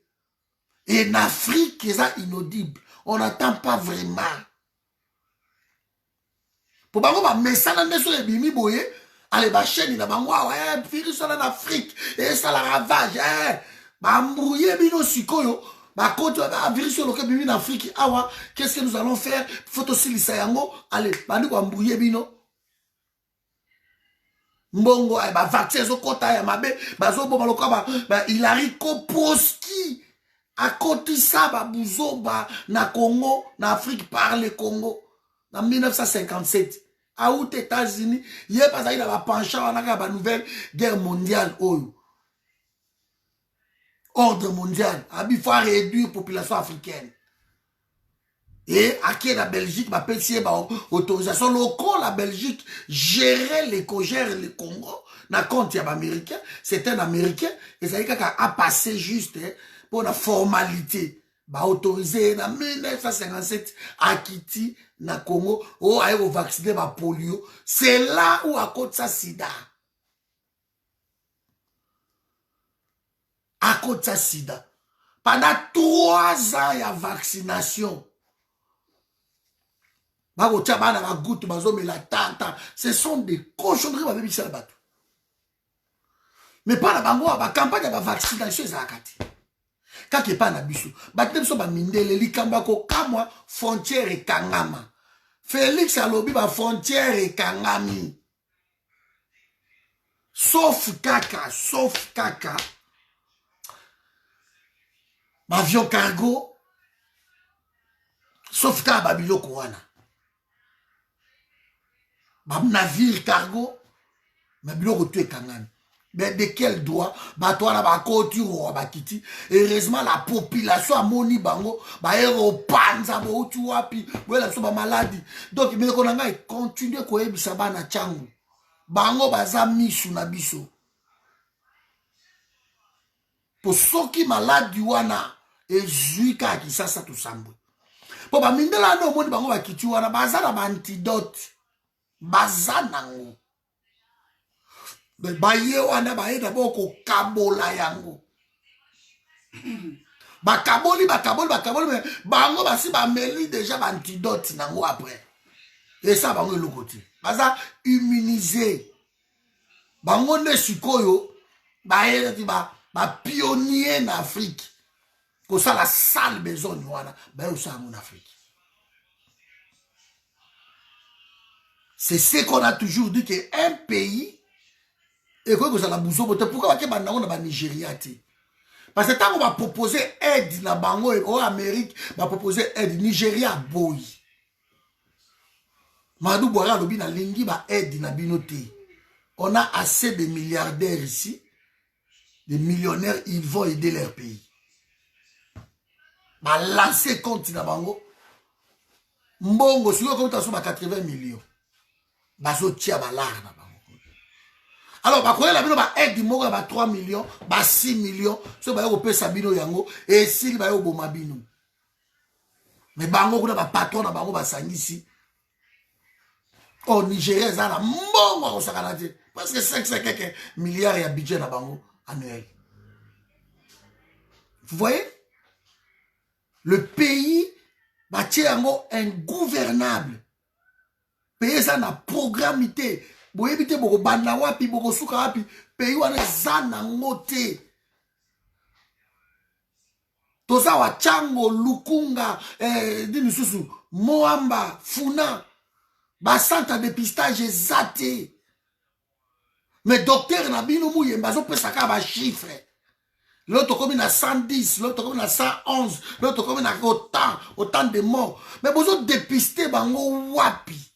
Speaker 1: et en Afrique c'est inaudible. On n'entend pas vraiment. Pour bango ba mesana ndeso e bimi boye. Allez, ma chaîne, il a un virus en Afrique, et ça la ravage, bah, mbrouillé, bino, sikoyo, bah, quand un virus sur lequel en Afrique, awa, qu'est-ce que nous allons faire? Faut aussi l'issayango, allez, bah, nous, mbrouillé, bino. Mbongo, bah, vaccin, zo, kota, ya, mabe, bah, zo, bon, bah, Hilary Koposki, à côté ça, bah, bouzo, bah, na Congo, na Afrique, par le Congo, en 1957. À aux États-Unis, il y a pas de penchant à la nouvelle guerre mondiale. Ordre mondial. Il faut réduire la population africaine. Et à qui la Belgique m'a pété autorisation locale, la Belgique gère le Congo. Na compte il y a américain, c'est un américain et ça a passé juste pour la formalité. Bah autorisé en 1957 à Kiti na Congo où a vacciné ma polio. C'est là où à cause de ça sida. À cause de ça sida. Pendant 3 ans il y a vaccination. Ce sont des cochonneries. Mais pas la bango, la campagne de vaccination est à Kati. Quand il n'y a pas d'abus, il y a des kamwa frontière et kangama. Félix a lobby ba frontière et kangami. sauf caca, avion cargo, sauf caca, babilo kouana. Navire cargo, babilo kotu ekangani. Mais de quel droit? Toi, là, bakiti. Heureusement, la population a moni bango. Panza, tu vois, puis, voilà, c'est ma maladie. Donc, mais qu'on a continué quoi, bisaba na changu. Bango, baza misu na biso. Pour ceux qui malade, wana, et zuika qui ça tout sambo. Pour ba mindela no moni bango bakiti wana, baza na antidote. Baza nango. Baye wana baye d'abord ko kabola yango. Bakaboli mais bango basi ba meli déjà ba antidote nango après. Et ça bango le côté. Baza immunisé. Bango ne sikoyo baye ba pionnier en Afrique. Ko ça la sale maison wana baye ça en Afrique. C'est ce qu'on a toujours dit que un pays et quoi que ça la bouson, pourquoi on a Nigeria? Parce que tant qu'on va proposer aide na bango et en Amérique, va proposer aide Nigeria boy. Madou Boira lobi na lingi ba aide na binoté. On a assez de milliardaires ici, des millionnaires, ils vont aider leur pays. Ba lancer compte na bango. Mbongo si on compte sur 80 millions. Bazo tia ba lar na bango. Alors, bah, quoi, la bino, bah, aide, moko, bah, 3 millions, bah, 6 millions, so, bah, yoko, pesa bino yango, et si, bah, yoko, boma bino. Mais, bango, kuna, bah, patron, na bango, bah, sangisi. Oh, Nigeria, ça, la, mbongo, on s'en dit. Parce que 5 quelques milliards, il y a budget, na bango, annuel. Vous voyez? Le pays, bah, tiens, yango, ingouvernable. Pays, ça, na programmité. Boyebite boko banda wapi boko suka wapi pays wana zana ngote toza wa chango lukunga dini susu moamba funa ba centre de dépistage zate mais docteur na bino muyemba zo pesa ka ba chiffre l'autre comme na 110 l'autre comme na 111 l'autre comme na autant de morts mais bozo dépister bango wapi.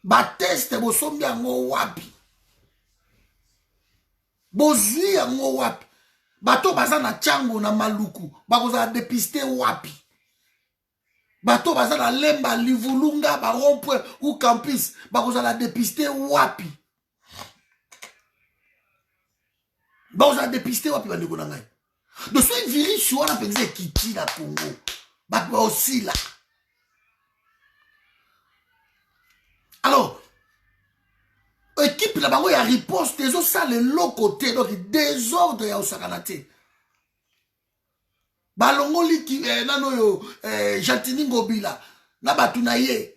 Speaker 1: Ba teste bosombi yango wapi. Bozui yango wapi. Bato baza na chango na maluku. Bakoza dépiste wapi. Bato baza na lemba livulunga ba rompwe ou campus. Bakoza la dépiste wapi. Bakoza dépiste wapi bandeko na ngai. De ce virus wana penze kiti na Congo. Bato aussi là. Alors, équipe là-bas, il y a riposte, ils ont ça le l'autre côté, donc désordre ya osakanate. Balongo liki, nano yo, Jantini Ngobila, na batunaye.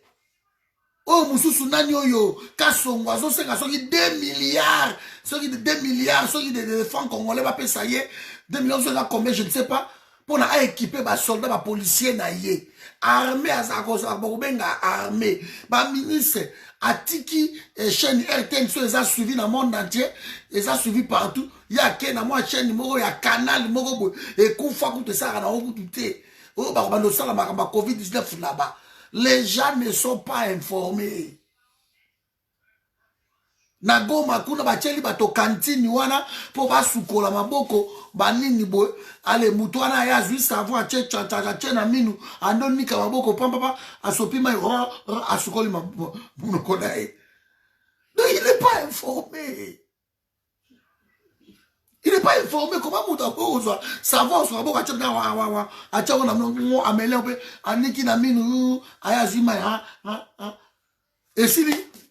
Speaker 1: Oh, mususu nani yo, kasongo, azo senga, soki 2 milliards, soki de 2 milliards, soki de francs congolais, va payer ça y est, 2 millions, soki combien, je ne sais pas, pour na équiper, ba soldat, ba policier na ye. Armée à Zagoza, Bobenga armée, ba ministre, Atiki, chaîne RTN, ils ont suivi dans le monde entier, ils ont suivi partout. Il y a Ken, moi, chaîne, il y a Canal, et Koufa, tout ça, on a tout été. Oh, bah, on a la Covid-19 là-bas. Les gens ne sont pas informés. Nagoma kuna bacheli bato kantini wana po basukola maboko banini boy ale mutu wana ya zui savoir che na minu andoni ka maboko pamba asopima asukoli maboko nae. Donc il n'est pas informé. Il n'est pas informé comment mutu akozo savoir sur maboko che na wa acha wana mo amele pe aniki na minu aya zima et si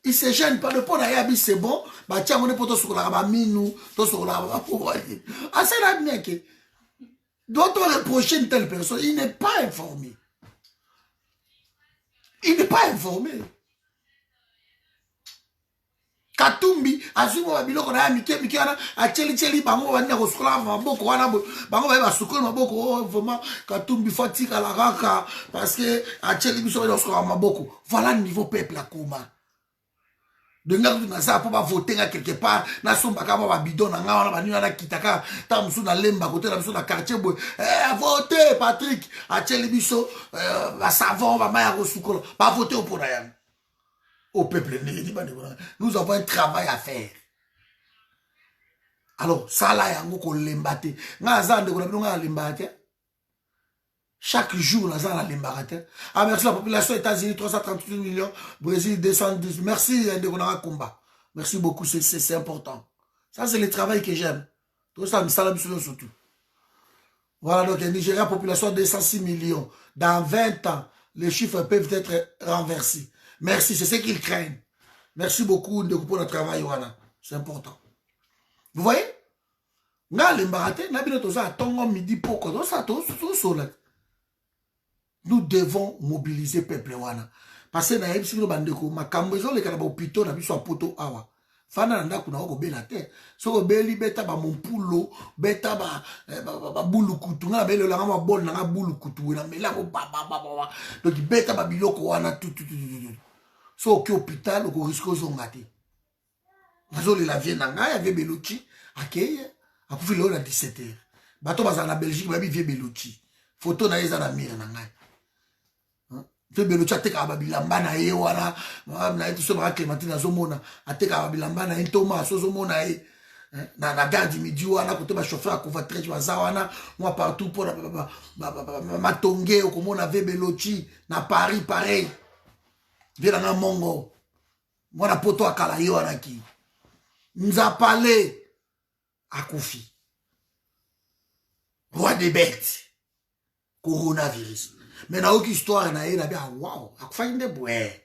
Speaker 1: il se gêne pas de pont d'ailleurs, c'est bon. Bah tiens, on est pour toi sur la minou, toi sur la pour ah c'est là bien que doit-on reprocher une telle personne? Il n'est pas informé. Il n'est pas informé. Katumbi, azimo babiloko na mike wana a cheli bango bana ko sokola maboko wana bango ba sokola maboko vraiment Katumbi fatika la raka parce que a cheli biso ba sokola maboko. Voilà le niveau peuple à Kuma. de nga na ça pour pas voter quelque part na somba ka ba bidon na nga ba nina na kitaka ta musu na lemba côté na musu na quartier boy voter Patrick a tcheli biso ba savon ba maya rosukola ba voter au pour rien au peuple nous avons un travail à faire. Alors ça là yango ko lembate nga zande ko na bino nga lembate chaque jour na zande lembate. Ah merci la population États-Unis 338 millions, Brésil 210. Merci de Konara combat. Merci beaucoup, c'est important. Ça c'est le travail que j'aime. Tout ça me salam surtout. Voilà donc Nigeria population 206 millions. Dans 20 ans, les chiffres peuvent être renversés. Merci, c'est ce qu'ils craignent. Merci beaucoup de pour le travail voilà. C'est important. Vous voyez? Nga lembate na bino toza tongo midi poko to ça to sola. Nous devons mobiliser peuple wana. Parce que na yebisi bino bandeko makambo ezo le kana ba hôpital na biso poto awa. Fana nda kuna ko bela te. Soko beli beta ba mompulo, beta ba bulukutu nga belo la ma bol na bulukutu na mela ko ba. Donc beta ba biloko wana tout. So ki hôpital ko risque zongate. Nazo le la vie na nga ya vie beluchi akeye akufi leo na 17h. Bato baza na Belgique ba bi vie beluchi. Photo na eza na mire na ngai. Vie beluchi ateka ba bilamba na ye wana na eto so ba Clémentine azomona ateka ba bilamba na Thomas azomona ye. Na gare du midi wana côté ba chauffeur a convoiturage baza wana moi partout pour matonge okomona vie beluchi na Paris pareil. Vie na mongo. Moi na poto akala yo wana ki. Nous a parlé à Kofi. Roi des bêtes. Coronavirus. Mais na aucune histoire na ye na bien wow. Akufanye bwe.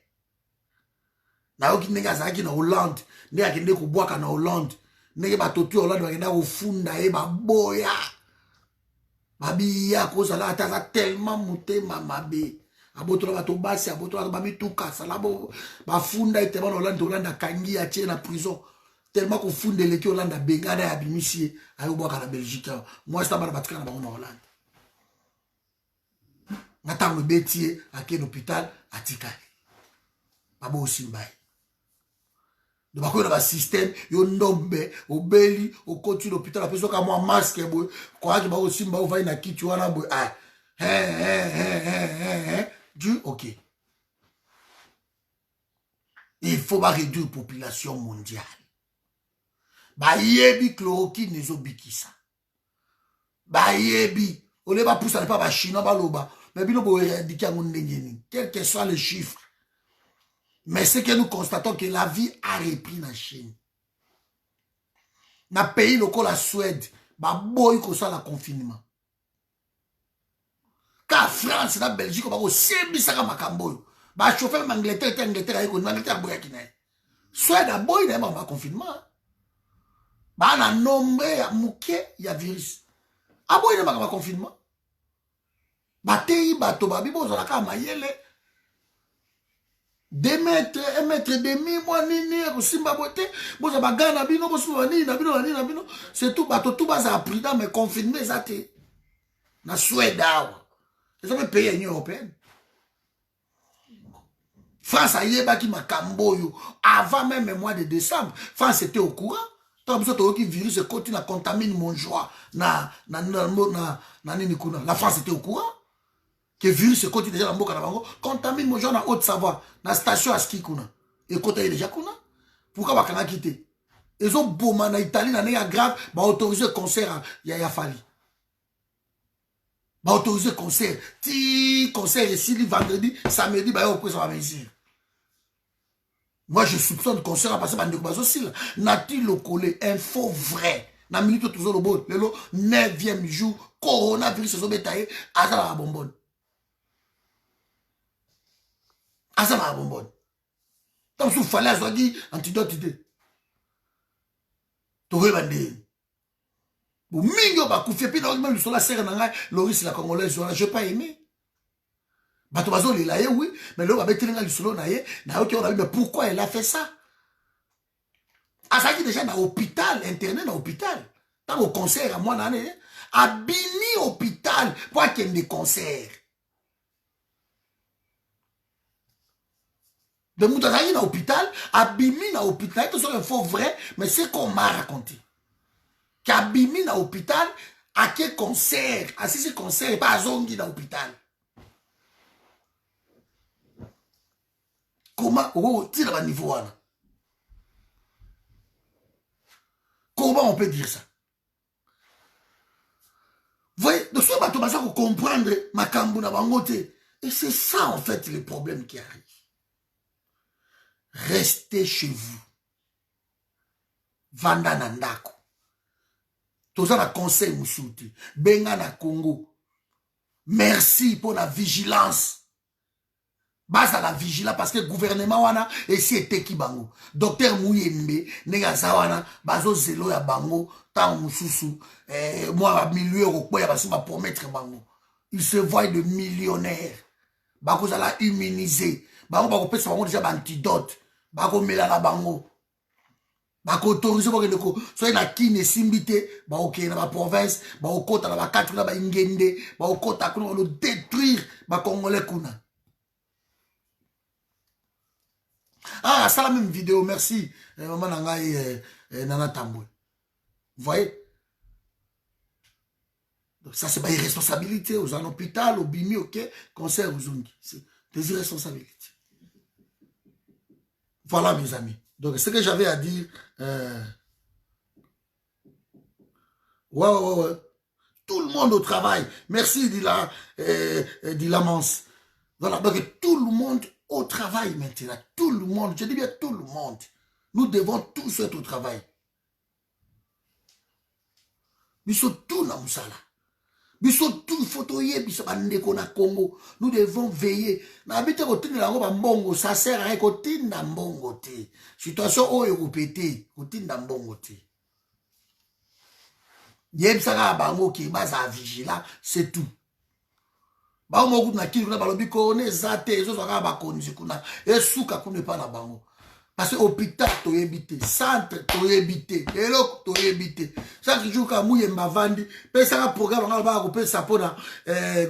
Speaker 1: Na aucune nega zaki na Hollande. Nega kende kubwaka na Hollande. Nega batotu Hollande bakenda kufunda ye baboya. Babiya koza la ataza tellement mutema mabe. Abotola bato basi abotola babi tuka salabo bafunda ite bana Hollande akangi a tie na prison. Tellement qu'on fonde l'équipe Hollande à Bengada et à Bimissier, à la Belgique. Moi, c'est pas la en Hollande. Maintenant, le métier à quel hôpital à Tikali. Pas beau aussi, bye. Donc, il y a un système, il y a un nombre, au belly, au côté de l'hôpital, la personne qui a un masque, quoi qu'il y a aussi, il y a un kit, tu vois, du ok. Il faut pas réduire la population mondiale. Ba yebi chloroquine nezobikisa. Ba yebi. On ne va pas pousser pas ba chinois ba loba. Mais bino bo éradiquer ngon ndengeni. Quel que soit le chiffre. Mais c'est que nous constatons que la vie a repris na Chine. Na pays local la Suède, ba boy ko ça la confinement. Ka France na Belgique ba ko sebisa ka makambo. Ba chauffeur Angleterre ay ko Angleterre boya kina. Suède a boy na ba confinement. Ba na nombre ya muke ya virus. Abo ina baka confinement. Batei bato babi bozo la ka mayele. 2 mètres, 1 mètre et demi, moi nini simba bote, bozo ba gana bino bozo nini na bino. C'est tout bato tout baza prudent mais confiné zate. Na Suède awa. C'est un pays Union européenne. France a yeba ki makambo yo avant même le mois de décembre. France était au courant. Tant que le virus continue à contaminer mon joie. La France était au courant. Que le virus continue déjà dans le contamine mon joie dans Haute-Savoie. Dans la station à ski. Et quand il est déjà kuna. Pourquoi on a quitté? Ils ont beau en Italie, dans les grave, bah autoriser le concert à Yaya Fali. Bah autoriser le concert. Ti concert ici, vendredi, samedi, bah on peut s'en ici. Moi, je soupçonne qu'on sera passé par Ndeko aussi. Nati le collé, info vrai. Na minute toujours le bon. Le 9e jour, coronavirus se sont bétaillés. Asa la bonbonne. Asa la bonbonne. Tant que fallait, à dit antidote idée. Tu veux bandé. Bon, mingo ba koufie, puis même le sola serre nanga, Loris la Congolaise, je n'ai pas aimé. Batobazo il a oui, mais là, mais pourquoi elle a fait ça? Ah, ça dit déjà dans l'hôpital, internet dans l'hôpital. Dans le concert, à moi, à Bini hôpital, pour qu'il y ait des concerts. Donc, nous avons dans l'hôpital, abimi dans l'hôpital, c'est un faux vrai, mais c'est qu'on m'a raconté. Qu'abimi dans l'hôpital, à quel concert, à ce concert, pas à zongi dans l'hôpital. Comment, oh, tire à niveau là. Comment on peut dire ça? Vous voyez, donc ce bateau, ça pour comprendre ma cambouna bangote. Et c'est ça, en fait, le problème qui arrive. Restez chez vous. Vanda nandako. Tout ça, la conseil moussouti. Benga na Congo. Merci pour la vigilance. Base à la vigilance parce que le gouvernement wana esi eteki bango. Docteur Mouyembe nega zawana bazo zelo ya bango tant mususu moi milieu ko ya basi ba promettre bango. Il se voit de millionnaires. Bako zala immuniser. Bango bako pesa bango déjà antidote. Bako mela na bango. Bako autoriser bako ndeko so na kine simbité bako ke na ba province bako kota na ba quatre na ba ingende bako kota kuno le détruire ba congolais kuna. Ah, ça la même vidéo, merci. Maman Nangaï Nana Tamboué. Vous voyez? Donc ça, c'est pas irresponsabilité aux en hôpital, au bimi, ok? Concert aux Zungi. C'est des irresponsabilités. Voilà, mes amis. Donc, ce que j'avais à dire. Ouais. Tout le monde au travail. Merci, Dila Mans. Voilà, donc tout le monde au travail maintenant. Tout le monde, je dis bien tout le monde. Nous devons tous être au travail. Biso tout na musala. Biso tout photoyer, biso bandeko na Congo. Nous devons veiller. Na habite kotinda lango ba mbongo, ça sert à rien kotinda mbongo te. Situation oyo kopete, kotinda mbongo te. Yeb saka bango ki baza vigila, c'est tout. Ba mo na kili kuna balobi ko ne zate ezo saka ba konzi kuna. Esuka kuna pa na bango. Parce que hôpital to éviter, centre to éviter, eloko to éviter. Chaque jour ka mouye mbavandi, pesa ka programme nga ba ko pesa pona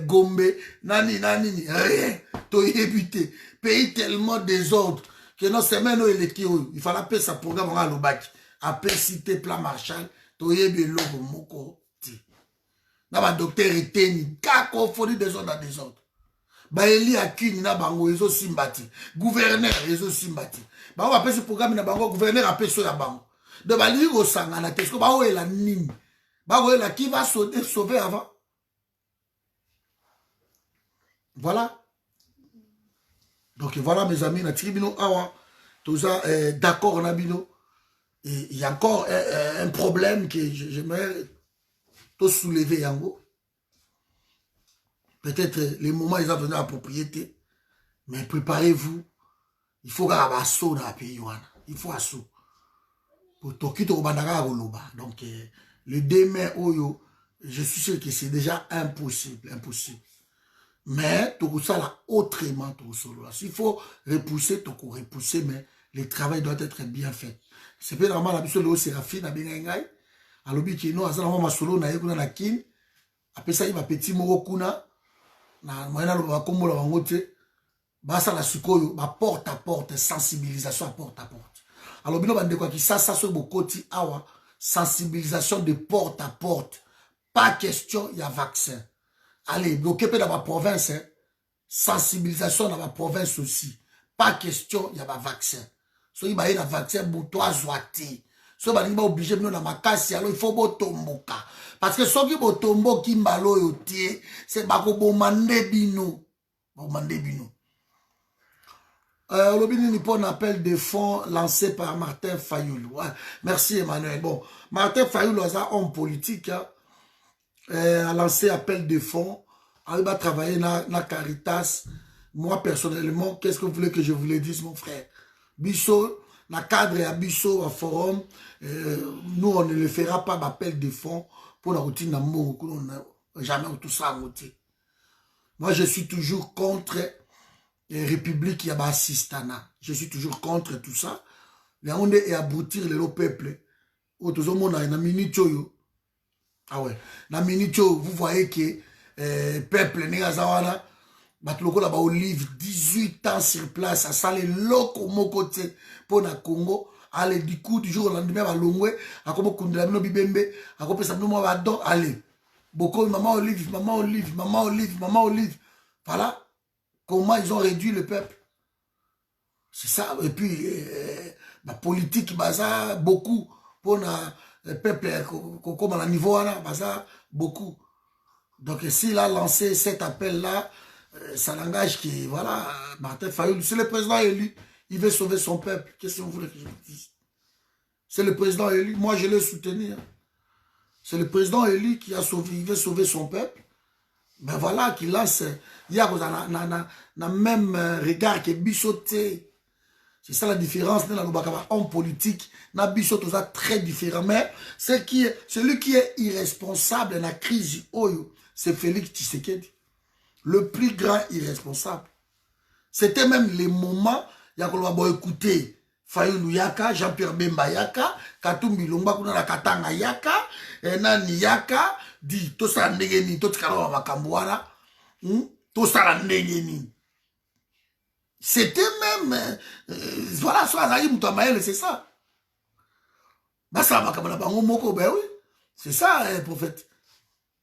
Speaker 1: Gombe, nani rien to éviter. Pays tellement désordre que non semaine o eleki o, il fallait pesa programme nga lobaki. Après cité plan Marshall, to yebi eloko moko ti. Na ba docteur eteni, ka ko foni désordre dans désordre. Ba eli akini na bango ezo simbati, gouverneur ezo simbati. Ba on appelle ce programme na bango gouverneur appelle so ya bango. De ba li go sangana tesko ba o ela nini. Ba o ela qui va sauver avant. Voilà. Donc voilà mes amis, na tribunal awa tout ça d'accord na bino. Et il y a encore un problème que j'aimerais tout soulever yango. Peut-être les moments ils ont venu à la propriété, mais préparez-vous. Il faut qu'il y ait un assaut dans le pays. Il faut un assaut. Pour Toki Tokobandaka Goloba. Donc, le 2 mai, je suis sûr que c'est déjà impossible. Impossible. Mais, tout ça là, autrement, tout ça là. S'il faut repousser, tout repousser, mais le travail doit être bien fait. C'est pas normal, la personne là, Séraphine, à Bengaï. À l'objet qui est non, à ça, on a solo, on a eu na kin. Après ça, il va petit morokuna. Na moyena lo bakombo la bangote basa la sikoyo ba porte à porte sensibilisation à porte à porte. Alors bino bande quoi qui ça so bokoti awa sensibilisation de porte à porte. Pas question il y a vaccin. Allez, bloquer dans ma province hein. Sensibilisation dans ma province aussi. Pas question il y a pas vaccin. So il y a un vaccin boutois zoati. So ba linga obligé bino na makasi alors il faut botomboka. Parce que ceux qui botombo qui mbalo yotie, c'est bako bomande bino. Bomande bino. L'obini ni pour un appel de fonds lancé par Martin Fayoulou. Ouais. Merci Emmanuel. Bon, Martin Fayoulou, un homme politique, hein, a lancé appel de fonds. Il va travailler dans la Caritas. Moi, personnellement, qu'est-ce que vous voulez que je vous le dise, mon frère? Bissot, dans le cadre à Bissot, à Forum, nous, on ne le fera pas d'appel de fonds. Pour la routine d'amour, jamais tout ça. Moi, je suis toujours contre les républiques qui a assistana. Je suis toujours contre tout ça. Les on est aboutir le peuple. Au tout le monde a une minute. Ah ouais. La minute, vous voyez que peuple n'est pas Batuloko la ba Olive 18 ans sur place à saler loko moko te pour na Congo. Allez, du coup, du jour au lendemain, à Longwe, à comme Kundela Mino Bibembe, à comme ça, nous, allez. Beaucoup, maman Olive, maman Olive, maman Olive, maman Olive. Voilà comment ils ont réduit le peuple. C'est ça. Et puis, la politique, ça, beaucoup, pour le peuple, comme à niveau, ça, beaucoup. Donc, s'il a lancé cet appel-là, ça n'engage que, voilà, Martin Fayoulou, c'est le président élu. Il veut sauver son peuple. Qu'est-ce que vous voulez que je vous dise? C'est le président élu. Moi, je l'ai soutenu. C'est le président élu qui a sauvé, il veut sauver son peuple. Ben voilà, qui lance. Il y a le même regard que Bissoté. C'est ça la différence. En politique, Bissoté est très différent. Mais celui qui est irresponsable dans la crise, c'est Félix Tshisekedi. Le plus grand irresponsable. C'était même les moments, il y a qu'on écouter Fayoulou Yaka, Jean-Pierre Bemba Yaka, Katumbi Lomba Kuna la Katanga Yaka, Nani Yaka, dit Tosa Ndegeni, Totikaro Makambuana, Tosa Ndegeni. C'était même, voilà, soit Azaï Moutamael, c'est ça. Bassa Makamana Bango Moko, ben oui, c'est ça, prophète.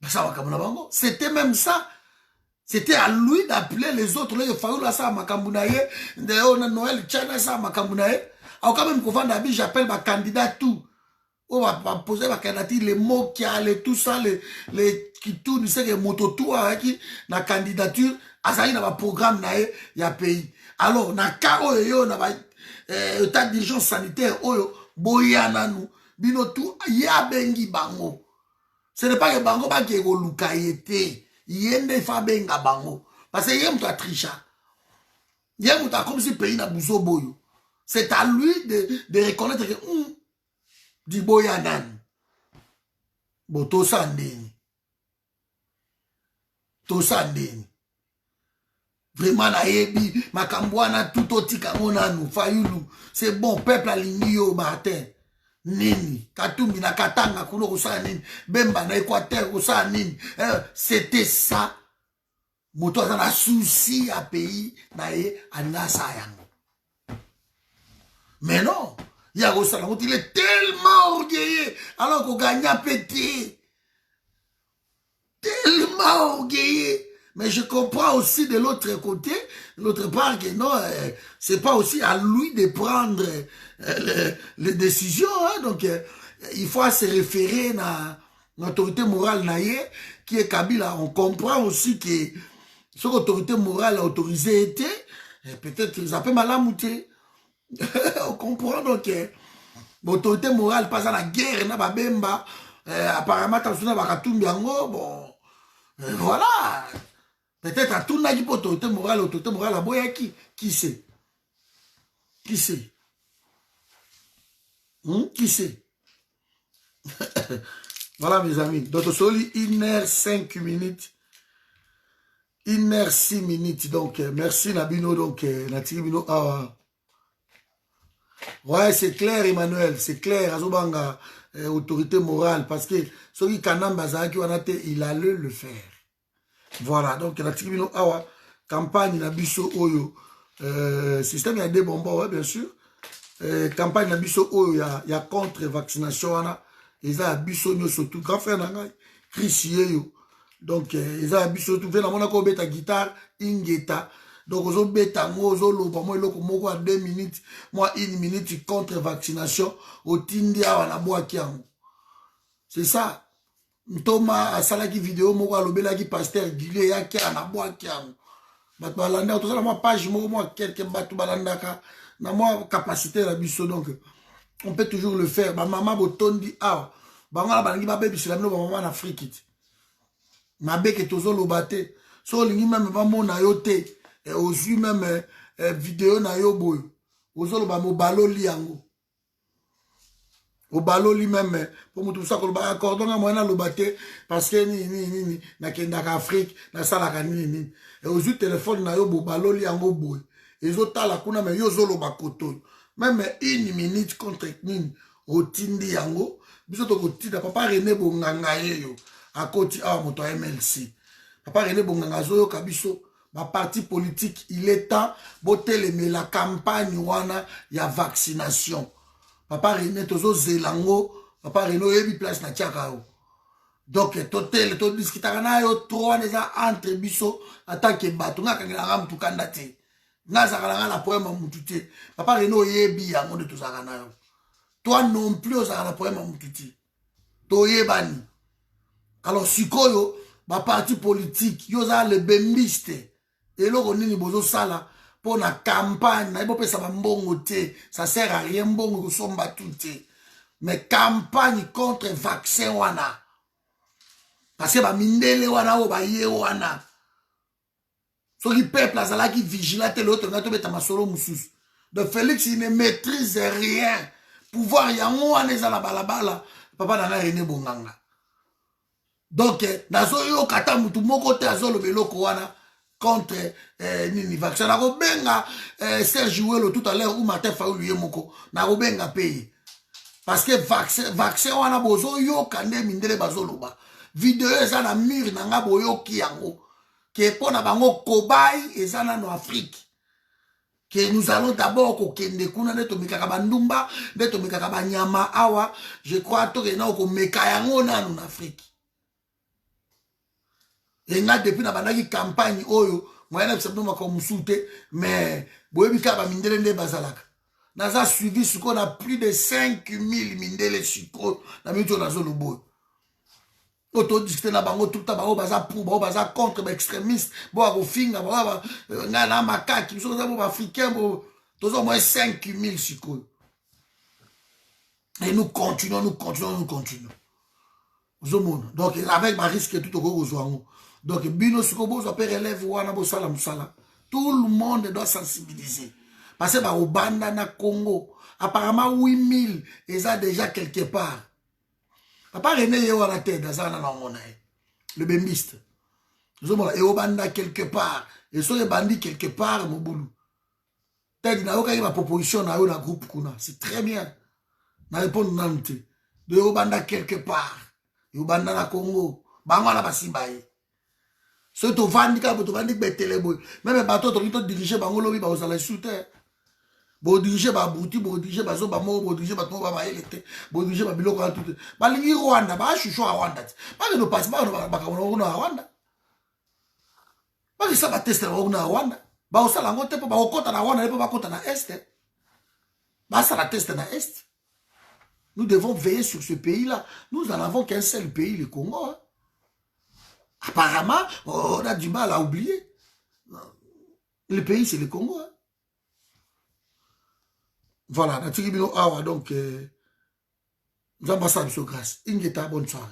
Speaker 1: Bassa Makamana Bango, c'était même ça. C'était à lui d'appeler les autres. Là, il fallait là ça Makambunaye, Noël, Tchana ça Makambunaye. Alors quand même, quand j'appelle ma candidat tout. On va poser ma candidature, les mots qui allaient, tout ça, les qui tournent, c'est les motos tout avec la candidature. Azaï n'a pas programme, il y a pays. Alors, na kao yo, na état d'urgence sanitaire, oyo, boyana nous, bino tout, ya bengi bango. Ce n'est pas que bango ba qui est lukaïete. Yende fa benga bango. Parce que yem toi tricha. Yem toi comme si pays na bouso boyo. C'est à lui de reconnaître que di boyanan. Bo to sandeni. To sandeni. Vraiment na yebi makambwana tout otika monanu Fayoulou. C'est bon peuple alingi yo Martin. Nini, Katumbi na Katanga kuno kusana nini, Bemba na Équateur kusana nini, c'était ça. Moto a souci à pays na ye anasa yango. Mais non, il est tellement orgueilleux alors qu'on gagne un petit. Tellement orgueilleux. Mais je comprends aussi de l'autre côté, de l'autre part, que non, c'est pas aussi à lui de prendre les décisions. Hein, donc, il faut se référer à l'autorité morale naïe, qui est Kabila. On comprend aussi que cette autorité morale a autorisé était, peut-être qu'ils appellent malamouté. On comprend donc l'autorité morale passe à la guerre, na babemba, apparemment, t'as souvenir Bakatumbi yango, bon, voilà. Peut-être à tout le monde, autorité morale, à boya qui sait? Qui sait? Qui sait? Voilà mes amis. Donc, soli 1h05. 1h06. Donc, merci Nabino. Donc, Natiribino. Ah, ouais, c'est clair, Emmanuel. C'est clair. Azobanga, autorité morale. Parce que celui qui a il allait le faire. Voilà, donc la tribune awa campagne na biso oyo système ya des bonbons, ouais, bien sûr. Campagne na biso oyo ya contre vaccination wana eza biso nyo surtout grand frère na ngai Chris yo. Donc eza biso tout fait na mona ko beta guitare ingeta. Donc ozo beta mo ozo loba mo eloko moko à 2 minutes, moi 1 minute contre vaccination au tindi awa na boaki yango. C'est ça. Ntoma asalaki vidéo moko alobelaki pasteur Guilé yaki ana boaki yango. Bato balanda tozala moi page moko moi quelques bato balandaka na moi capacité la biso, donc on peut toujours le faire. Ba maman botondi ah bangala balingi ba baby sila no ba maman en Afrique. Ma beke tozo lobate. So lingi même ba mona yote et aussi même vidéo na yo boy. Ozo loba mo baloli yango. Au ballon lui-même, pour me tout ça, qu'on va accorder à moi le bâté, parce que ni na kenda Afrique, na salaka ni et aux yeux téléphone na yo bo ballon li ango boy. Et zo tala kuna me yo zolo bakoto. Même 1 minute contre ni au tindi yango, biso to kotida papa René Bonganga yo. À côté ah moto MLC. Papa René Bonganga zo yo kabiso ma parti politique, il est temps, boteleme la campagne wana ya vaccination. Papa René tozo zelango, papa René yebi place na tiakao. Donc totel to discutaka na yo trois neza entre biso attaque bato nga kangela ngam tukanda te. Nga zakala la poème mututi. Papa René yebi yango de tozaka na yo. Toi non plus ozaka la poème mututi. To yebani. Alors sikoyo ba parti politique yo za le bembiste. Et là, on est bozo sala pour la campagne. Il faut ça va mbongo te. Ça sert à rien mbongo somba tout. Mais campagne contre vaccin wana. Parce que ba mindele wana o ba ye wana. So qui peuple azala qui vigilante l'autre ngato beta masolo mususu. De Félix il ne maîtrise rien. Pouvoir yango wana ezala balabala. Papa na René Bonganga. Donc nazo yo kata mutu moko te azolo beloko wana. Contre nini vaccin na benga Serge Ouelo tout à l'heure ou Martin Fayoulou yemoko na benga paye parce que vaccin wana bozo yo kande mindele bazoloba vidéo eza na mur na nga boyo ki yango ke pona bango cobaye eza na no Afrique que nous allons d'abord kokende kuna neto mikaka bandumba neto mikaka banyama awa je crois to ke na ko meka yango na en Afrique. Et là, depuis la campagne, moi, je comme souté, mais Boébika va mindele bazalaka. Naza suivi ce qu'on a plus de 5000 mindele sucre dans le dans le boy. Auto discuter na bango tout le temps, baza pour, baza contre, extrémiste, bo finga, na macaque, nous sommes africains, tous au moins 5000 sucre. Et nous continuons. Donc, avec ma risque tout au gros. Donc, bino sukobo zo relève wana bo sala musala. Tout le monde doit sensibiliser. Parce que ba au banda na Congo, apparemment 8000 ils ont déjà quelque part. Papa René yo la tête dans ça na monaie. Le bembiste. Nous sommes et au banda quelque part. Et so les bandits quelque part mon boulou. Tête na oka ma proposition na yo na groupe kuna. C'est très bien. Na répondre nante. De au banda quelque part. Yo banda na Congo. Bango na basimbaye. Ceux qui vendent des téléboy. Même les bateaux qui dirigent bango lobi ba osala shooter. Bo diriger ba bouti, bo diriger ba zo ba mo, bo diriger ba to ba elete, bo diriger ba biloko tout. Ba lingi Rwanda, ba chouchou à Rwanda. Ba que no passe ba no Rwanda. Ba que ça ba tester na Rwanda. Ba osala ngote po ba okota na Rwanda, po ba kota na est. Ba ça la tester na est. Nous devons veiller sur ce pays-là. Nous n'en avons qu'un seul pays, le Congo. Hein. Apparemment, on a du mal à oublier. Le pays, c'est le Congo. Hein. Voilà, donc, nous avons passé à grâce. Ingeta, bonne soirée.